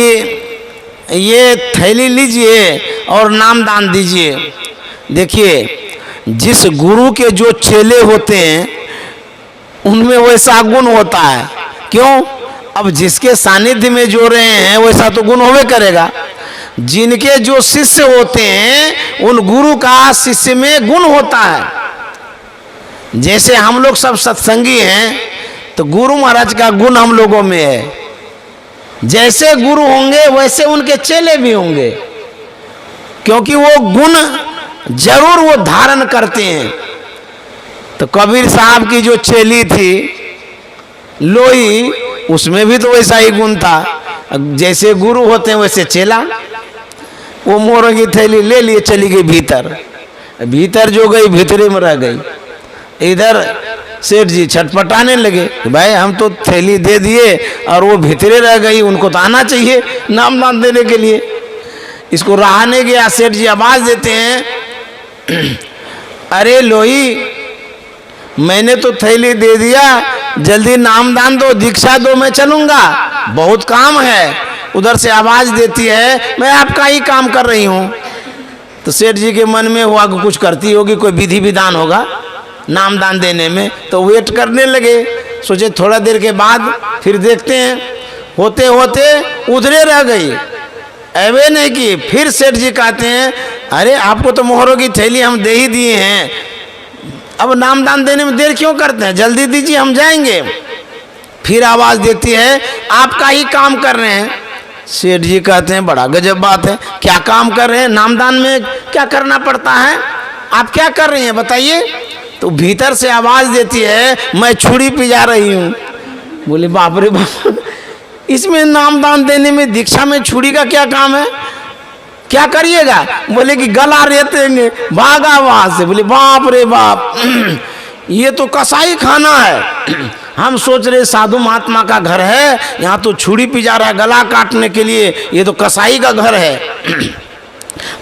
ये थैली लीजिए और नाम दान दीजिए। देखिए, जिस गुरु के जो चेले होते हैं उनमें वैसा गुण होता है। क्यों? अब जिसके सानिध्य में जो रहे हैं वैसा तो गुण होवे करेगा। जिनके जो शिष्य होते हैं उन गुरु का शिष्य में गुण होता है। जैसे हम लोग सब सत्संगी हैं तो गुरु महाराज का गुण हम लोगों में है। जैसे गुरु होंगे वैसे उनके चेले भी होंगे, क्योंकि वो गुण जरूर वो धारण करते हैं। तो कबीर साहब की जो चेली थी लोई, उसमें भी तो वैसा ही गुण था। जैसे गुरु होते हैं वैसे चेला। वो मोरों की थैली ले लिए, चली गई भीतर। भीतर जो गई भीतरे में रह गई। इधर सेठ जी छटपटाने लगे, भाई हम तो थैली दे दिए और वो भीतरे रह गई, उनको तो आना चाहिए नाम दान देने के लिए। इसको रहाने गया। सेठ जी आवाज देते हैं, अरे लोई, मैंने तो थैली दे दिया, जल्दी नाम दान दो, दीक्षा दो, मैं चलूंगा, बहुत काम है। उधर से आवाज देती है, मैं आपका ही काम कर रही हूं। तो सेठ जी के मन में हुआ कि कुछ करती होगी, कोई विधि विधान होगा नाम दान देने में। तो वेट करने लगे। सोचे थोड़ा देर के बाद फिर देखते हैं। होते होते उधरे रह गई, ऐवे नहीं की। फिर सेठ जी कहते हैं, अरे आपको तो मोहरों की थैली हम दे ही दिए हैं, अब नाम दान देने में देर क्यों करते हैं, जल्दी दीजिए, हम जाएंगे। फिर आवाज देती है, आपका ही काम कर रहे हैं। सेठ जी कहते हैं, बड़ा गजब बात है, क्या काम कर रहे हैं? नाम दान में क्या करना पड़ता है? आप क्या कर रही हैं बताइए? तो भीतर से आवाज देती है, मैं छुरी पिजा रही हूँ। बोले बाप रे बाप, इसमें नाम दान देने में, दीक्षा में छुरी का क्या काम है? क्या करिएगा? बोले कि गला रेतेंगे। भागा वहां से। बोले बाप रे बाप, ये तो कसाई खाना है। हम सोच रहे साधु महात्मा का घर है, यहाँ तो छुरी पिजा रहा है गला काटने के लिए, ये तो कसाई का घर है।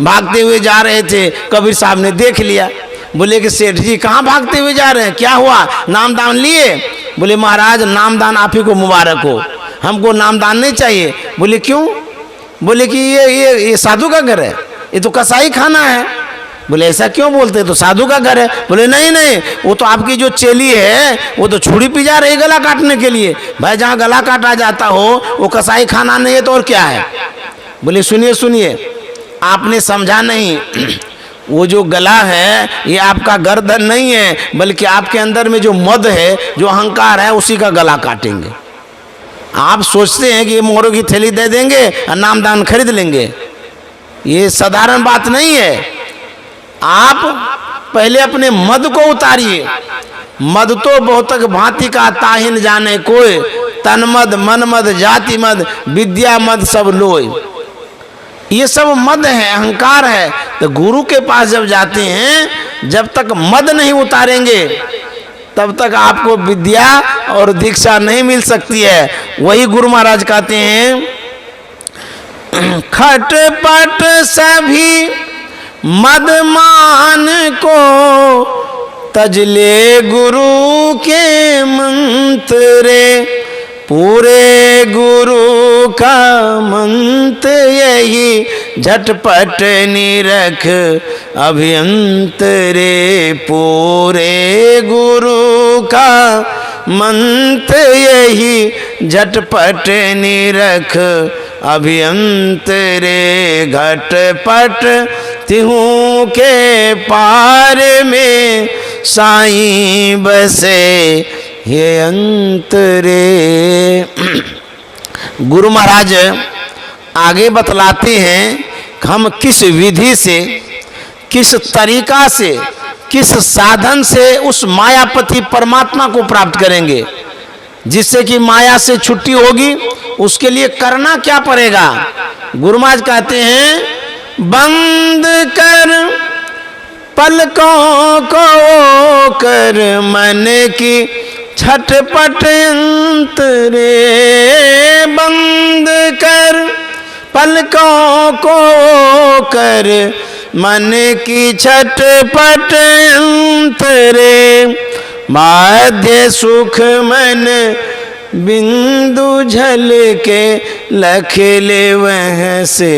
भागते हुए जा रहे थे, कबीर साहब ने देख लिया। बोले कि सेठ जी कहाँ भागते हुए जा रहे हैं, क्या हुआ, नाम दान लिए? बोले महाराज नाम दान आप ही को मुबारक हो, हमको नाम दान नहीं चाहिए। बोले क्यों? बोले कि ये साधु का घर है, ये तो कसाई खाना है। बोले ऐसा क्यों बोलते, तो साधु का घर है। बोले नहीं नहीं, वो तो आपकी जो चेली है वो तो छुरी पिजा रही गला काटने के लिए। भाई जहाँ गला काटा जाता हो वो कसाई खाना नहीं है तो और क्या है? बोले सुनिए सुनिए, आपने समझा नहीं, वो जो गला है ये आपका गर्दन नहीं है, बल्कि आपके अंदर में जो मद है, जो अहंकार है, उसी का गला काटेंगे। आप सोचते हैं कि ये मोहरों की थैली दे देंगे और नाम दान खरीद लेंगे, ये साधारण बात नहीं है। आप पहले अपने मद को उतारिए। मद तो बहुतक भांति का ताहिन जाने कोई, तन मद, मन मद, जाति मद, विद्या मद सब लोय। ये सब मद है, अहंकार है। तो गुरु के पास जब जाते हैं, जब तक मद नहीं उतारेंगे तब तक आपको विद्या और दीक्षा नहीं मिल सकती है। वही गुरु महाराज कहते हैं, खटपट सभी मदमान को, तजले गुरु के मंत्रे, पूरे गुरु का मंत्र यही, झटपट निरख अभियंतरे। पूरे गुरु का मंत्र यही, झटपट निरख अभियंतरे। घटपट तिहू के पार में, साईं बसे ये अंतरे। गुरु महाराज आगे बतलाते हैं कि हम किस विधि से, किस तरीका से, किस साधन से उस मायापति परमात्मा को प्राप्त करेंगे। जिससे कि माया से छुट्टी होगी। उसके लिए करना क्या पड़ेगा? गुरु महाराज कहते हैं बंद कर पलकों को कर मन की छटपट अंतरे, बंद कर पलकों को कर मन की छटपट अंतरे, माध्य सुख मन बिंदु झल के लख ले वह से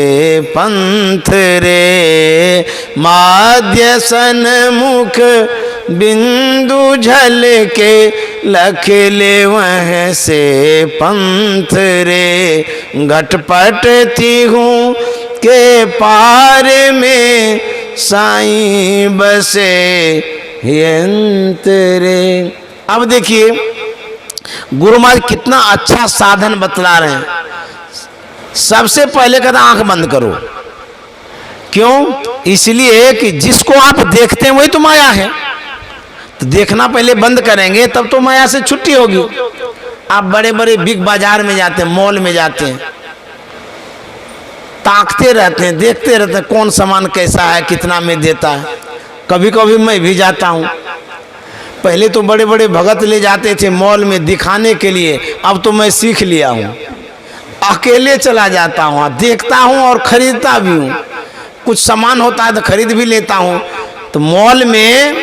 पंथ रे, माध्य सन्मुख बिंदु झल के लख ले वह से पंथ रे, घटपटती हूँ के पार में साईं बसे यंतरे। अब देखिए गुरु महाराज कितना अच्छा साधन बतला रहे हैं। सबसे पहले कहता आंख बंद करो। क्यों? इसलिए कि जिसको आप देखते हैं वही तो माया है। तो देखना पहले बंद करेंगे तब तो माया से छुट्टी होगी। आप बड़े बड़े बिग बाजार में जाते हैं, मॉल में जाते हैं, ताकते रहते हैं, देखते रहते हैं कौन सामान कैसा है, कितना में देता है। कभी कभी मैं भी जाता हूँ। पहले तो बड़े बड़े भगत ले जाते थे मॉल में दिखाने के लिए, अब तो मैं सीख लिया हूँ, अकेले चला जाता हूँ, देखता हूँ और खरीदता भी हूँ। कुछ सामान होता है तो खरीद भी लेता हूँ। तो मॉल में,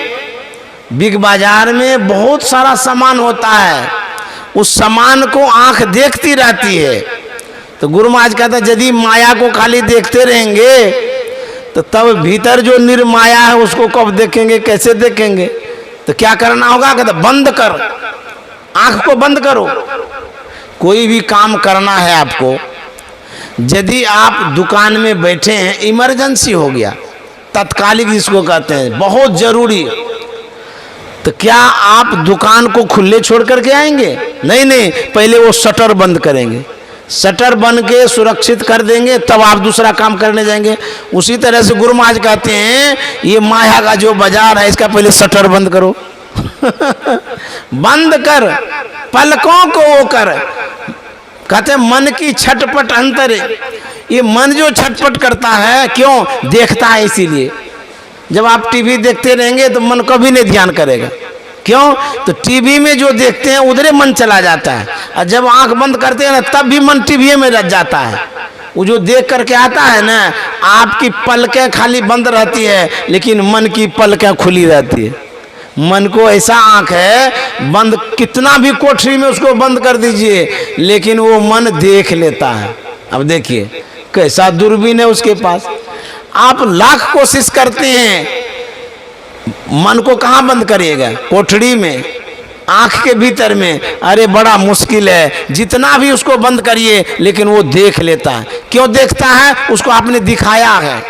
बिग बाजार में बहुत सारा सामान होता है, उस सामान को आंख देखती रहती है। तो गुरु महाराज कहता है यदि माया को खाली देखते रहेंगे तो तब भीतर जो निर्माया है उसको कब देखेंगे, कैसे देखेंगे? तो क्या करना होगा? कहता बंद कर, आंख को बंद करो। कोई भी काम करना है आपको, यदि आप दुकान में बैठे हैं, इमरजेंसी हो गया, तत्कालिक जिसको कहते हैं, बहुत जरूरी, तो क्या आप दुकान को खुले छोड़ करके आएंगे? नहीं नहीं, पहले वो शटर बंद करेंगे, शटर बन के सुरक्षित कर देंगे, तब आप दूसरा काम करने जाएंगे। उसी तरह से गुरु महाराज कहते हैं ये माया का जो बाजार है इसका पहले शटर बंद करो। बंद कर, पलकों को वो कर। कहते हैं मन की छटपट अंतर, ये मन जो छटपट करता है, क्यों देखता है? इसीलिए जब आप टीवी देखते रहेंगे तो मन कभी नहीं ध्यान करेगा। क्यों? तो टीवी में जो देखते हैं उधरे मन चला जाता है, और जब आंख बंद करते हैं ना तब भी मन टीवी में रच जाता है। वो जो देख करके आता है ना, आपकी पलकें खाली बंद रहती है लेकिन मन की पलकें खुली रहती है। मन को ऐसा आंख है, बंद कितना भी कोठरी में उसको बंद कर दीजिए लेकिन वो मन देख लेता है। अब देखिए कैसा दूरबीन है उसके पास। आप लाख कोशिश करते हैं, मन को कहाँ बंद करिएगा? कोठड़ी में, आंख के भीतर में। अरे बड़ा मुश्किल है, जितना भी उसको बंद करिए लेकिन वो देख लेता है। क्यों देखता है? उसको आपने दिखाया है,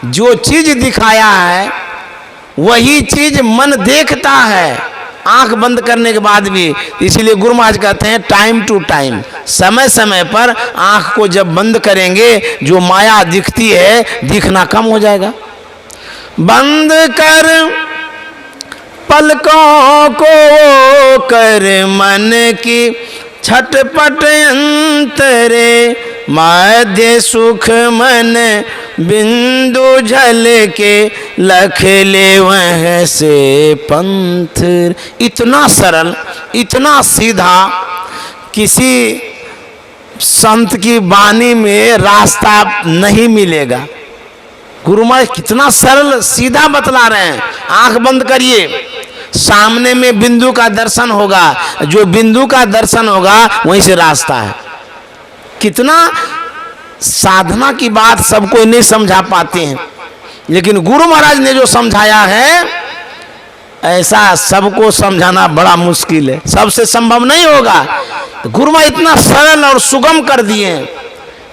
जो चीज दिखाया है वही चीज मन देखता है आंख बंद करने के बाद भी। इसीलिए गुरु महाराज कहते हैं टाइम टू टाइम, समय समय पर आंख को जब बंद करेंगे जो माया दिखती है दिखना कम हो जाएगा। बंद कर पलकों को कर मन की छटपट अंतरे, माध्य सुख मन बिंदु झल के लख ले वह से पंथ। इतना सरल, इतना सीधा, किसी संत की वाणी में रास्ता नहीं मिलेगा। गुरु महाराज कितना सरल सीधा बतला रहे हैं। आंख बंद करिए, सामने में बिंदु का दर्शन होगा, जो बिंदु का दर्शन होगा वहीं से रास्ता है। कितना साधना की बात सब कोई नहीं समझा पाते हैं, लेकिन गुरु महाराज ने जो समझाया है ऐसा सबको समझाना बड़ा मुश्किल है, सबसे संभव नहीं होगा। तो गुरु महाराज इतना सरल और सुगम कर दिए हैं,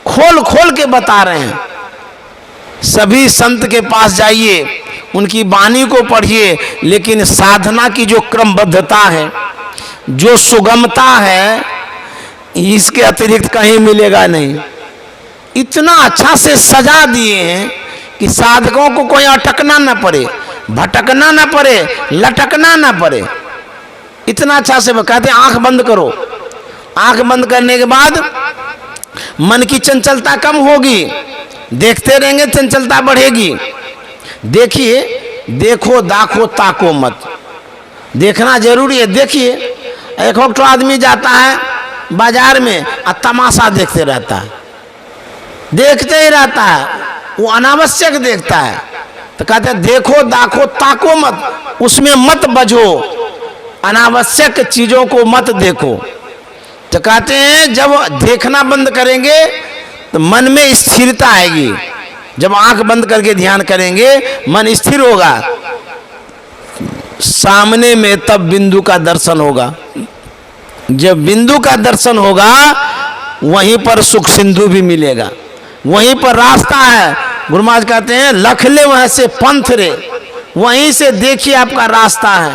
खोल खोल के बता रहे हैं। सभी संत के पास जाइए, उनकी वाणी को पढ़िए, लेकिन साधना की जो क्रमबद्धता है, जो सुगमता है, इसके अतिरिक्त कहीं मिलेगा नहीं। इतना अच्छा से सजा दिए हैं कि साधकों को कोई अटकना ना पड़े, भटकना ना पड़े, लटकना ना पड़े। इतना अच्छा से कहते हैं आंख बंद करो, आंख बंद करने के बाद मन की चंचलता कम होगी, देखते रहेंगे चंचलता बढ़ेगी। देखिए, देखो दाखो ताको मत, देखना जरूरी है। देखिए, एक वक्त आदमी जाता है बाजार में और तमाशा देखते रहता है, देखते ही रहता है, वो अनावश्यक देखता है। तो कहते हैं देखो दाखो ताको मत, उसमें मत बझो, अनावश्यक चीजों को मत देखो। तो कहते हैं जब देखना बंद करेंगे तो मन में स्थिरता आएगी। जब आंख बंद करके ध्यान करेंगे मन स्थिर होगा, सामने में तब बिंदु का दर्शन होगा। जब बिंदु का दर्शन होगा वहीं पर सुख सिंधु भी मिलेगा, वहीं पर रास्ता है। गुरु महाराज कहते हैं लखले वहां से पंथ रे, वहीं से देखिए आपका रास्ता है।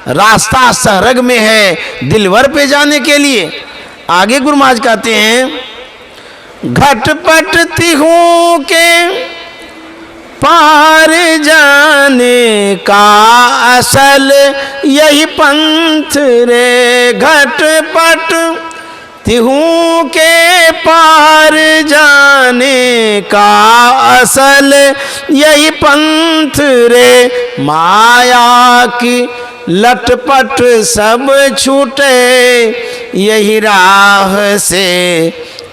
रास्ता सहरग में है दिलवर पे जाने के लिए। आगे गुरु महाराज कहते हैं घटपट तिहू के पार जाने का असल यही पंथ रे, घटपट तिहू के पार जाने का असल यही पंथ रे, माया की लटपट सब छूटे यही राह से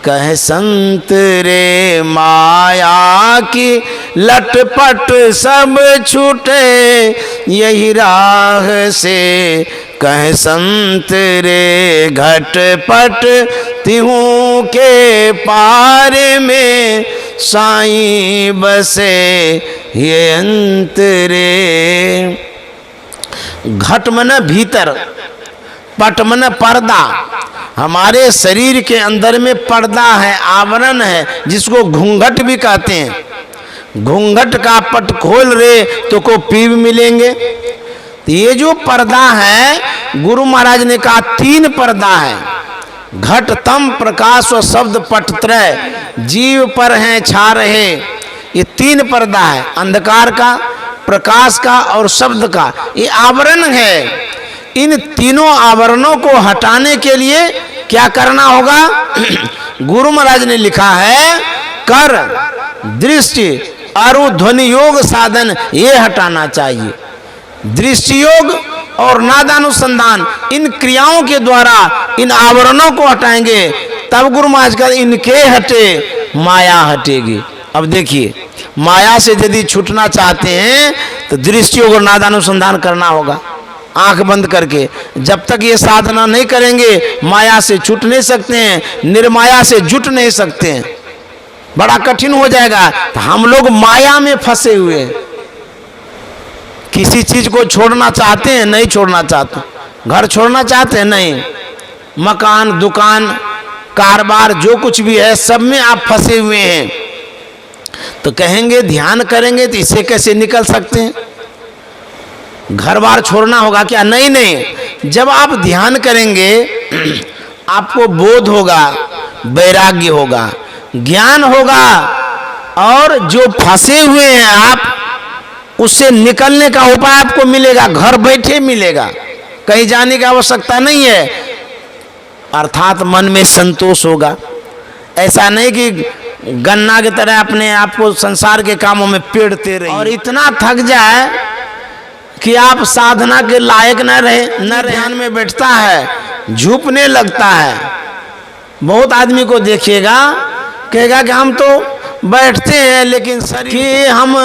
कह संत रे, माया की लटपट सब छूटे यही राह से कह संत रे, घटपट तिहू के पार में साईं बसे ये अंत रे। घट मन भीतर, पट मन पर्दा। हमारे शरीर के अंदर में पर्दा है, आवरण है, जिसको घूंघट भी कहते हैं। घूंघट का पट खोल रे तो को पीव मिलेंगे। तो ये जो पर्दा है गुरु महाराज ने कहा 3 पर्दा है, घट तम प्रकाश व शब्द पट त्रय, जीव पर हैं छा रहे। ये 3 पर्दा है, अंधकार का, प्रकाश का और शब्द का। ये आवरण है। इन तीनों आवरणों को हटाने के लिए क्या करना होगा? गुरु महाराज ने लिखा है कर दृष्टि और ध्वनि योग साधन, ये हटाना चाहिए। दृष्टि योग और नादानुसंधान, इन क्रियाओं के द्वारा इन आवरणों को हटाएंगे, तब गुरु महाराज का इनके हटे माया हटेगी। अब देखिए, माया से यदि छूटना चाहते हैं तो दृष्टि योग और नादानुसंधान करना होगा आंख बंद करके। जब तक ये साधना नहीं करेंगे माया से छूट नहीं सकते हैं, निर्माया से जुट नहीं सकते हैं, बड़ा कठिन हो जाएगा। तो हम लोग माया में फंसे हुए हैं, किसी चीज को छोड़ना चाहते हैं, नहीं छोड़ना चाहते। घर छोड़ना चाहते हैं, नहीं। मकान, दुकान, कारोबार, जो कुछ भी है सब में आप फंसे हुए हैं। तो कहेंगे ध्यान करेंगे तो इससे कैसे निकल सकते हैं? घर बार छोड़ना होगा क्या? नहीं नहीं, जब आप ध्यान करेंगे आपको बोध होगा, वैराग्य होगा, ज्ञान होगा, और जो फंसे हुए हैं आप, उससे निकलने का उपाय आपको मिलेगा, घर बैठे मिलेगा, कहीं जाने की आवश्यकता नहीं है। अर्थात मन में संतोष होगा। ऐसा नहीं कि गन्ना की तरह अपने आप को संसार के कामों में पेड़ते रहिए और इतना थक जाए कि आप साधना के लायक न रहे। न ध्यान में बैठता है, झुकने लगता है। बहुत आदमी को देखिएगा, कहेगा कि हम तो बैठते हैं लेकिन शरीर हम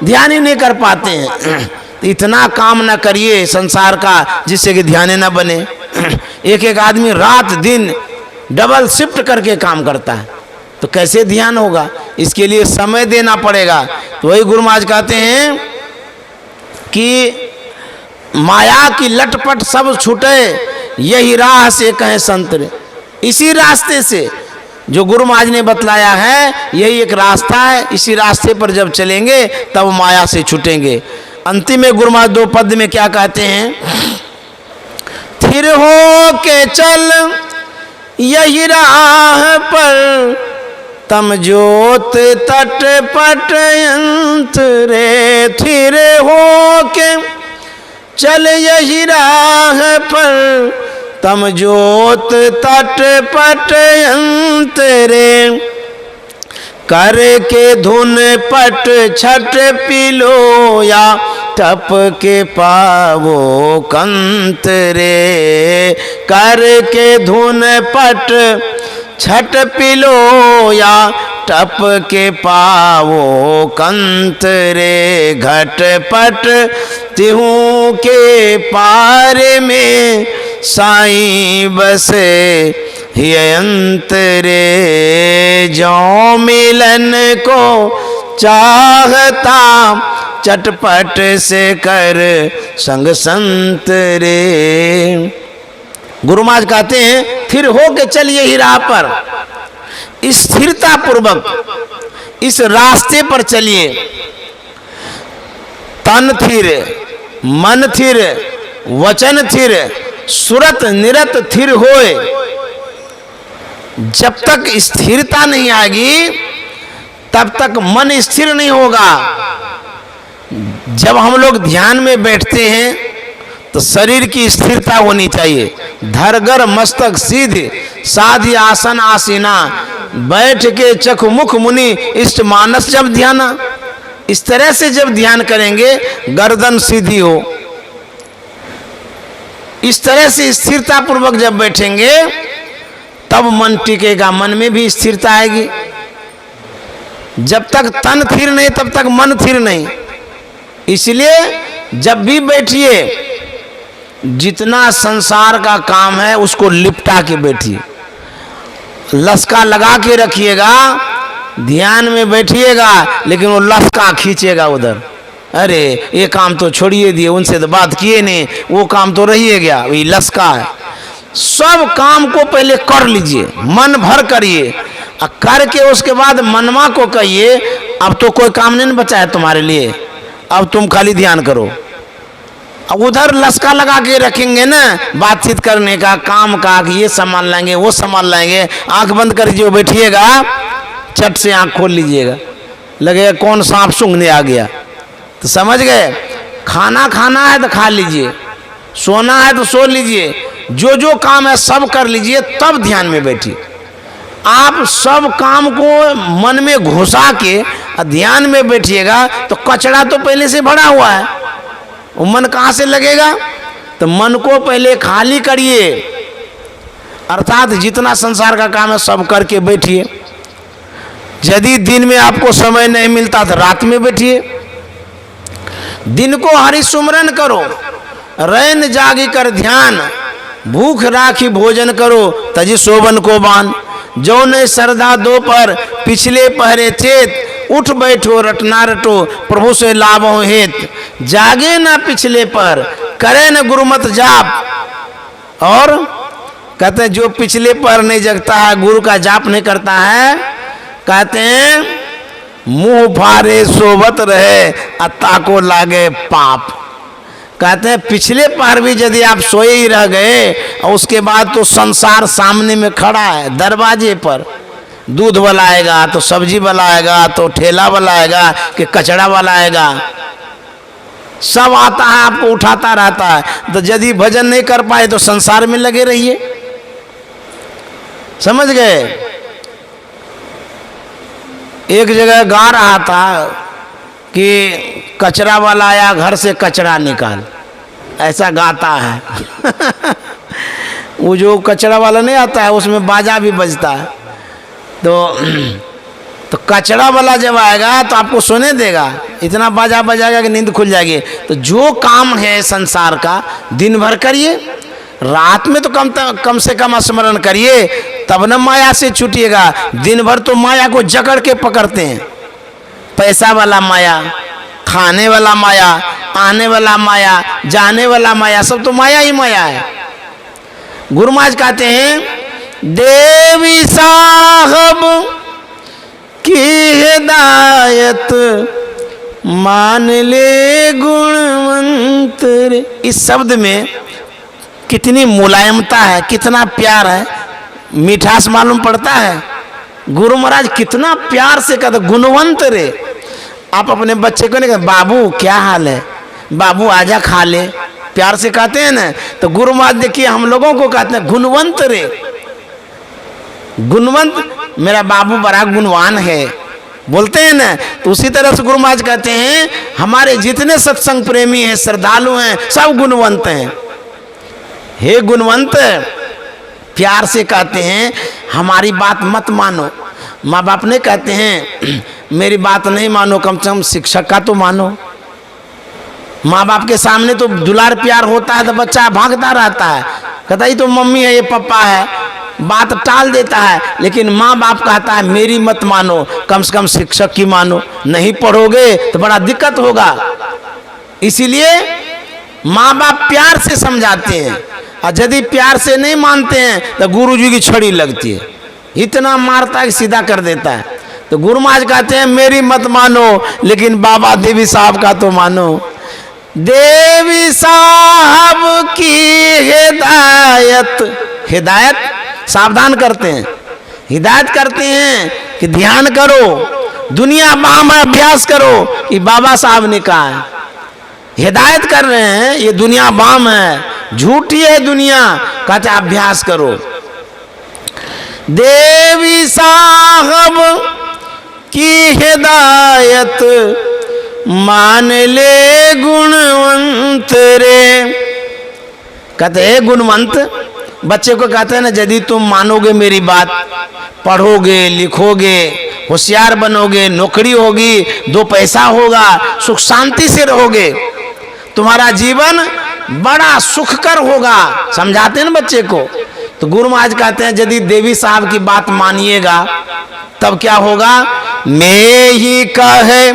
ध्यान ही नहीं कर पाते हैं। तो इतना काम ना करिए संसार का जिससे कि ध्यान न बने। एक एक आदमी रात दिन डबल शिफ्ट करके काम करता है, तो कैसे ध्यान होगा? इसके लिए समय देना पड़ेगा। तो वही गुरु महाराज कहते हैं कि माया की लटपट सब छूटे यही राह से कहे संत रे। इसी रास्ते से जो गुरु महाराज ने बतलाया है, यही एक रास्ता है। इसी रास्ते पर जब चलेंगे तब माया से छूटेंगे। अंतिम में गुरु महाराज 2 पद में क्या कहते हैं? स्थिर हो के चल यही राह पर, तम ज्योत तट पट अंत रे। स्थिर हो के चल यही राह पर, तम जोत तट पट अंतरे, करके धुन पट छट पिलोया, टप के पावो कंतरे। करके धुन पट छट पिलोया, टप के पावो कंतरे। घटपट तिहू के पार में, साईं बसे ही अंतरे। जो मिलन को चाहता, चटपट से कर संग संतरे। गुरु महाराज कहते हैं फिर हो के चलिए ही राह पर, स्थिरता पूर्वक इस रास्ते पर चलिए। तन थिर, मन थिर, वचन थिर, सुरत निरत थिर होए। जब तक स्थिरता नहीं आएगी तब तक मन स्थिर नहीं होगा। जब हम लोग ध्यान में बैठते हैं तो शरीर की स्थिरता होनी चाहिए। धरगर मस्तक सीध, साधि आसन आसीना, बैठ के चखमुख मुनि इष्ट मानस जब ध्याना। इस तरह से जब ध्यान करेंगे गर्दन सीधी हो, इस तरह से स्थिरता पूर्वक जब बैठेंगे तब मन टिकेगा, मन में भी स्थिरता आएगी। जब तक तन थिर नहीं तब तक मन थिर नहीं। इसलिए जब भी बैठिए जितना संसार का काम है उसको लिपटा के बैठिए, लसका लगा के रखिएगा। ध्यान में बैठिएगा लेकिन वो लसका खींचेगा उधर, अरे ये काम तो छोड़िए दिए, उनसे तो बात किए नहीं, वो काम तो रहिए गया, वही लसका है। सब काम को पहले कर लीजिए, मन भर करिए, और करके उसके बाद मनवा को कहिए अब तो कोई काम नहीं बचा है तुम्हारे लिए, अब तुम खाली ध्यान करो। अब उधर लसका लगा के रखेंगे ना बातचीत करने का, काम का, कि ये सामान लाएंगे वो सामान लाएंगे, आंख बंद कर जो बैठिएगा चट से आंख खोल लीजिएगा, लगेगा कौन सांप सूंघने आ गया। तो समझ गए, खाना खाना है तो खा लीजिए, सोना है तो सो लीजिए, जो जो काम है सब कर लीजिए, तब ध्यान में बैठिए। आप सब काम को मन में घुसा के ध्यान में बैठिएगा तो कचरा तो पहले से भरा हुआ है, वो मन कहाँ से लगेगा। तो मन को पहले खाली करिए, अर्थात जितना संसार का काम है सब करके बैठिए। यदि दिन में आपको समय नहीं मिलता तो रात में बैठिए। दिन को हरि सुमरन करो, रैन जागी कर ध्यान, भूख राखी भोजन करो, तजी शोभन को बान। जो ने श्रद्धा दो पर पिछले पहरे चेत, उठ बैठो रटना रटो प्रभु से लाभ हो हेत। जागे ना पिछले पर, करे न गुरुमत जाप। और कहते हैं जो पिछले पर नहीं जगता है, गुरु का जाप नहीं करता है, कहते हैं मुंह फारे सोबत रहे, अत्ता को लागे पाप। कहते हैं पिछले पर भी यदि आप सोए ही रह गए और उसके बाद तो संसार सामने में खड़ा है दरवाजे पर, दूध वाला आएगा तो सब्जी वाला आएगा तो ठेला वाला आएगा कि कचड़ा वाला आएगा, सब आता है आपको उठाता रहता है। तो यदि भजन नहीं कर पाए तो संसार में लगे रहिए। समझ गए। एक जगह गा रहा था कि कचरा वाला आया घर से कचरा निकाल, ऐसा गाता है। वो जो कचरा वाला नहीं आता है उसमें बाजा भी बजता है। तो कचरा वाला जब आएगा तो आपको सोने देगा, इतना बाजा बजाएगा कि नींद खुल जाएगी। तो जो काम है संसार का दिन भर करिए, रात में तो कम से कम स्मरण करिए, तब न माया से छूटिएगा। दिन भर तो माया को जकड़ के पकड़ते हैं, पैसा वाला माया, खाने वाला माया, आने वाला माया, जाने वाला माया, सब तो माया ही माया है। गुरु महाराज कहते हैं देवी साहब की हिदायत मान ले गुणवंत रे। इस शब्द में कितनी मुलायमता है, कितना प्यार है, मिठास मालूम पड़ता है। गुरु महाराज कितना प्यार से कहते गुणवंत रे। आप अपने बच्चे को नहीं कहते बाबू क्या हाल है, बाबू आजा खा ले, प्यार से कहते हैं ना। तो गुरु महाराज देखिए हम लोगों को कहते हैं गुणवंत रे, गुणवंत, मेरा बाबू बड़ा गुणवान है बोलते हैं ना। तो उसी तरह से गुरु महाराज कहते हैं हमारे जितने सत्संग प्रेमी हैं, श्रद्धालु हैं, सब गुणवंत हैं। हे गुणवंत, प्यार से कहते हैं हमारी बात मत मानो। माँ बाप ने कहते हैं मेरी बात नहीं मानो, कम से कम शिक्षक का तो मानो। माँ बाप के सामने तो दुलार प्यार होता है तो बच्चा भागता रहता है, कहता ही तो मम्मी है, ये पापा है, बात टाल देता है। लेकिन माँ बाप कहता है मेरी मत मानो, कम से कम शिक्षक की मानो, नहीं पढ़ोगे तो बड़ा दिक्कत होगा। इसीलिए माँ बाप प्यार से समझाते हैं, और यदि प्यार से नहीं मानते हैं तो गुरु जी की छड़ी लगती है, इतना मारता है सीधा कर देता है। तो गुरु महाराज कहते हैं मेरी मत मानो, लेकिन बाबा देवी साहब का तो मानो। देवी साहब की हिदायत, हिदायत सावधान करते हैं, हिदायत करते हैं कि ध्यान करो, दुनिया बाम है, अभ्यास करो, ये बाबा साहब ने कहा है। हिदायत कर रहे हैं, ये दुनिया बाम है, झूठी है दुनिया, कहते अभ्यास करो। देवी साहब की हिदायत मान ले गुणवंत रे। कहते हैं गुणवंत, बच्चे को कहते हैं ना यदि तुम मानोगे मेरी बात, पढ़ोगे लिखोगे, होशियार बनोगे, नौकरी होगी, दो पैसा होगा, सुख शांति से रहोगे, तुम्हारा जीवन बड़ा सुखकर होगा। समझाते हैं ना बच्चे को। तो गुरु महाराज कहते हैं यदि देवी साहब की बात मानिएगा तब क्या होगा। मैं ही कहे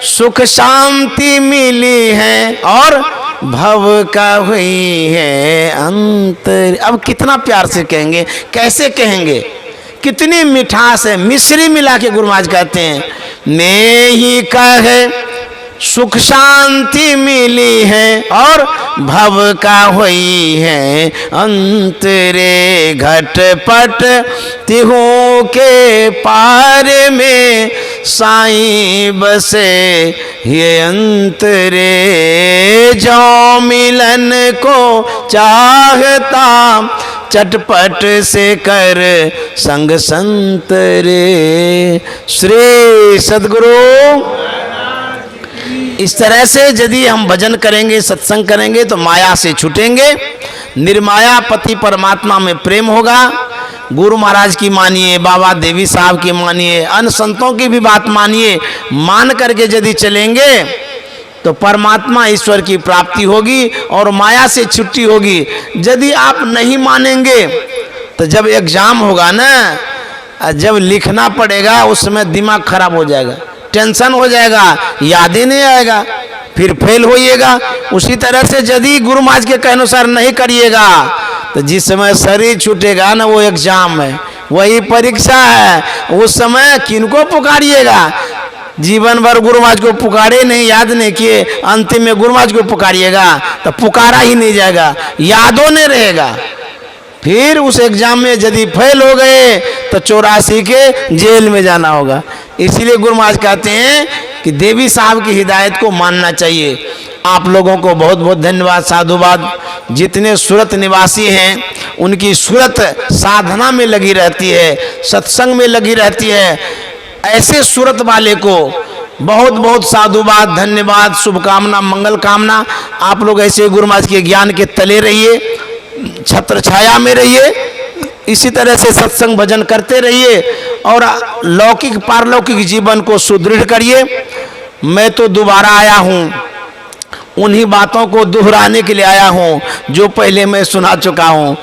सुख शांति मिली है और भव का हुई है अंतर। अब कितना प्यार से कहेंगे, कैसे कहेंगे, कितनी मिठास है, मिश्री मिला के गुरु महाराज कहते हैं मैं ही कहे सुख शांति मिली है और भव का हुई है अंतरे। घटपट तिहू के पार में साईं बसे ये अंतरे। जो मिलन को चाहता चटपट से कर संग संतरे। श्री सद्गुरु। इस तरह से यदि हम भजन करेंगे, सत्संग करेंगे तो माया से छूटेंगे, निर्माया पति परमात्मा में प्रेम होगा। गुरु महाराज की मानिए, बाबा देवी साहब की मानिए, अन्य संतों की भी बात मानिए, मान करके यदि चलेंगे तो परमात्मा ईश्वर की प्राप्ति होगी और माया से छुट्टी होगी। यदि आप नहीं मानेंगे तो जब एग्जाम होगा ना, जब लिखना पड़ेगा उस समय दिमाग खराब हो जाएगा, टेंशन हो जाएगा, याद ही नहीं आएगा, फिर फेल होइएगा। उसी तरह से यदि गुरु महाराज के कहने अनुसार नहीं करिएगा तो जिस समय शरीर छूटेगा ना वो एग्जाम है, वही परीक्षा है, उस समय किनको पुकारिएगा। जीवन भर गुरु महाराज को पुकारे नहीं, याद नहीं किए, अंतिम में गुरु महाराज को पुकारिएगा तो पुकारा ही नहीं जाएगा, यादों नहीं रहेगा। फिर उस एग्जाम में यदि फेल हो गए तो 84 के जेल में जाना होगा। इसीलिए गुरु महाराज कहते हैं कि देवी साहब की हिदायत को मानना चाहिए। आप लोगों को बहुत बहुत धन्यवाद, साधुवाद। जितने सूरत निवासी हैं उनकी सूरत साधना में लगी रहती है, सत्संग में लगी रहती है। ऐसे सूरत वाले को बहुत बहुत साधुवाद, धन्यवाद, शुभकामना, मंगल कामना। आप लोग ऐसे गुरु महाराज के ज्ञान के तले रहिए, छत्र छाया में रहिए, इसी तरह से सत्संग भजन करते रहिए और लौकिक पारलौकिक जीवन को सुदृढ़ करिए। मैं तो दोबारा आया हूँ, उन्हीं बातों को दोहराने के लिए आया हूँ जो पहले मैं सुना चुका हूँ।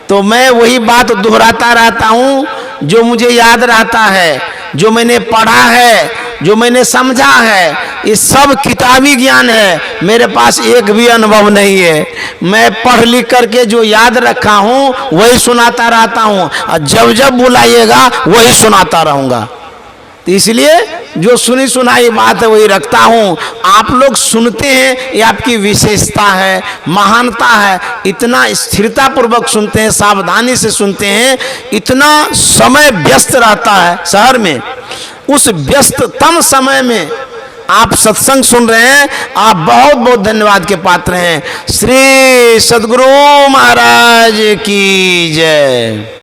तो मैं वही बात दोहराता रहता हूँ जो मुझे याद रहता है, जो मैंने पढ़ा है, जो मैंने समझा है। ये सब किताबी ज्ञान है, मेरे पास एक भी अनुभव नहीं है। मैं पढ़ लिख करके जो याद रखा हूँ वही सुनाता रहता हूँ, और जब जब बुलाइएगा वही सुनाता रहूँगा। तो इसलिए जो सुनी सुनाई बात है वही रखता हूँ। आप लोग सुनते हैं, ये आपकी विशेषता है, महानता है। इतना स्थिरता पूर्वक सुनते हैं, सावधानी से सुनते हैं। इतना समय व्यस्त रहता है शहर में, उस व्यस्ततम समय में आप सत्संग सुन रहे हैं, आप बहुत बहुत धन्यवाद के पात्र हैं। श्री सद्गुरु महाराज की जय।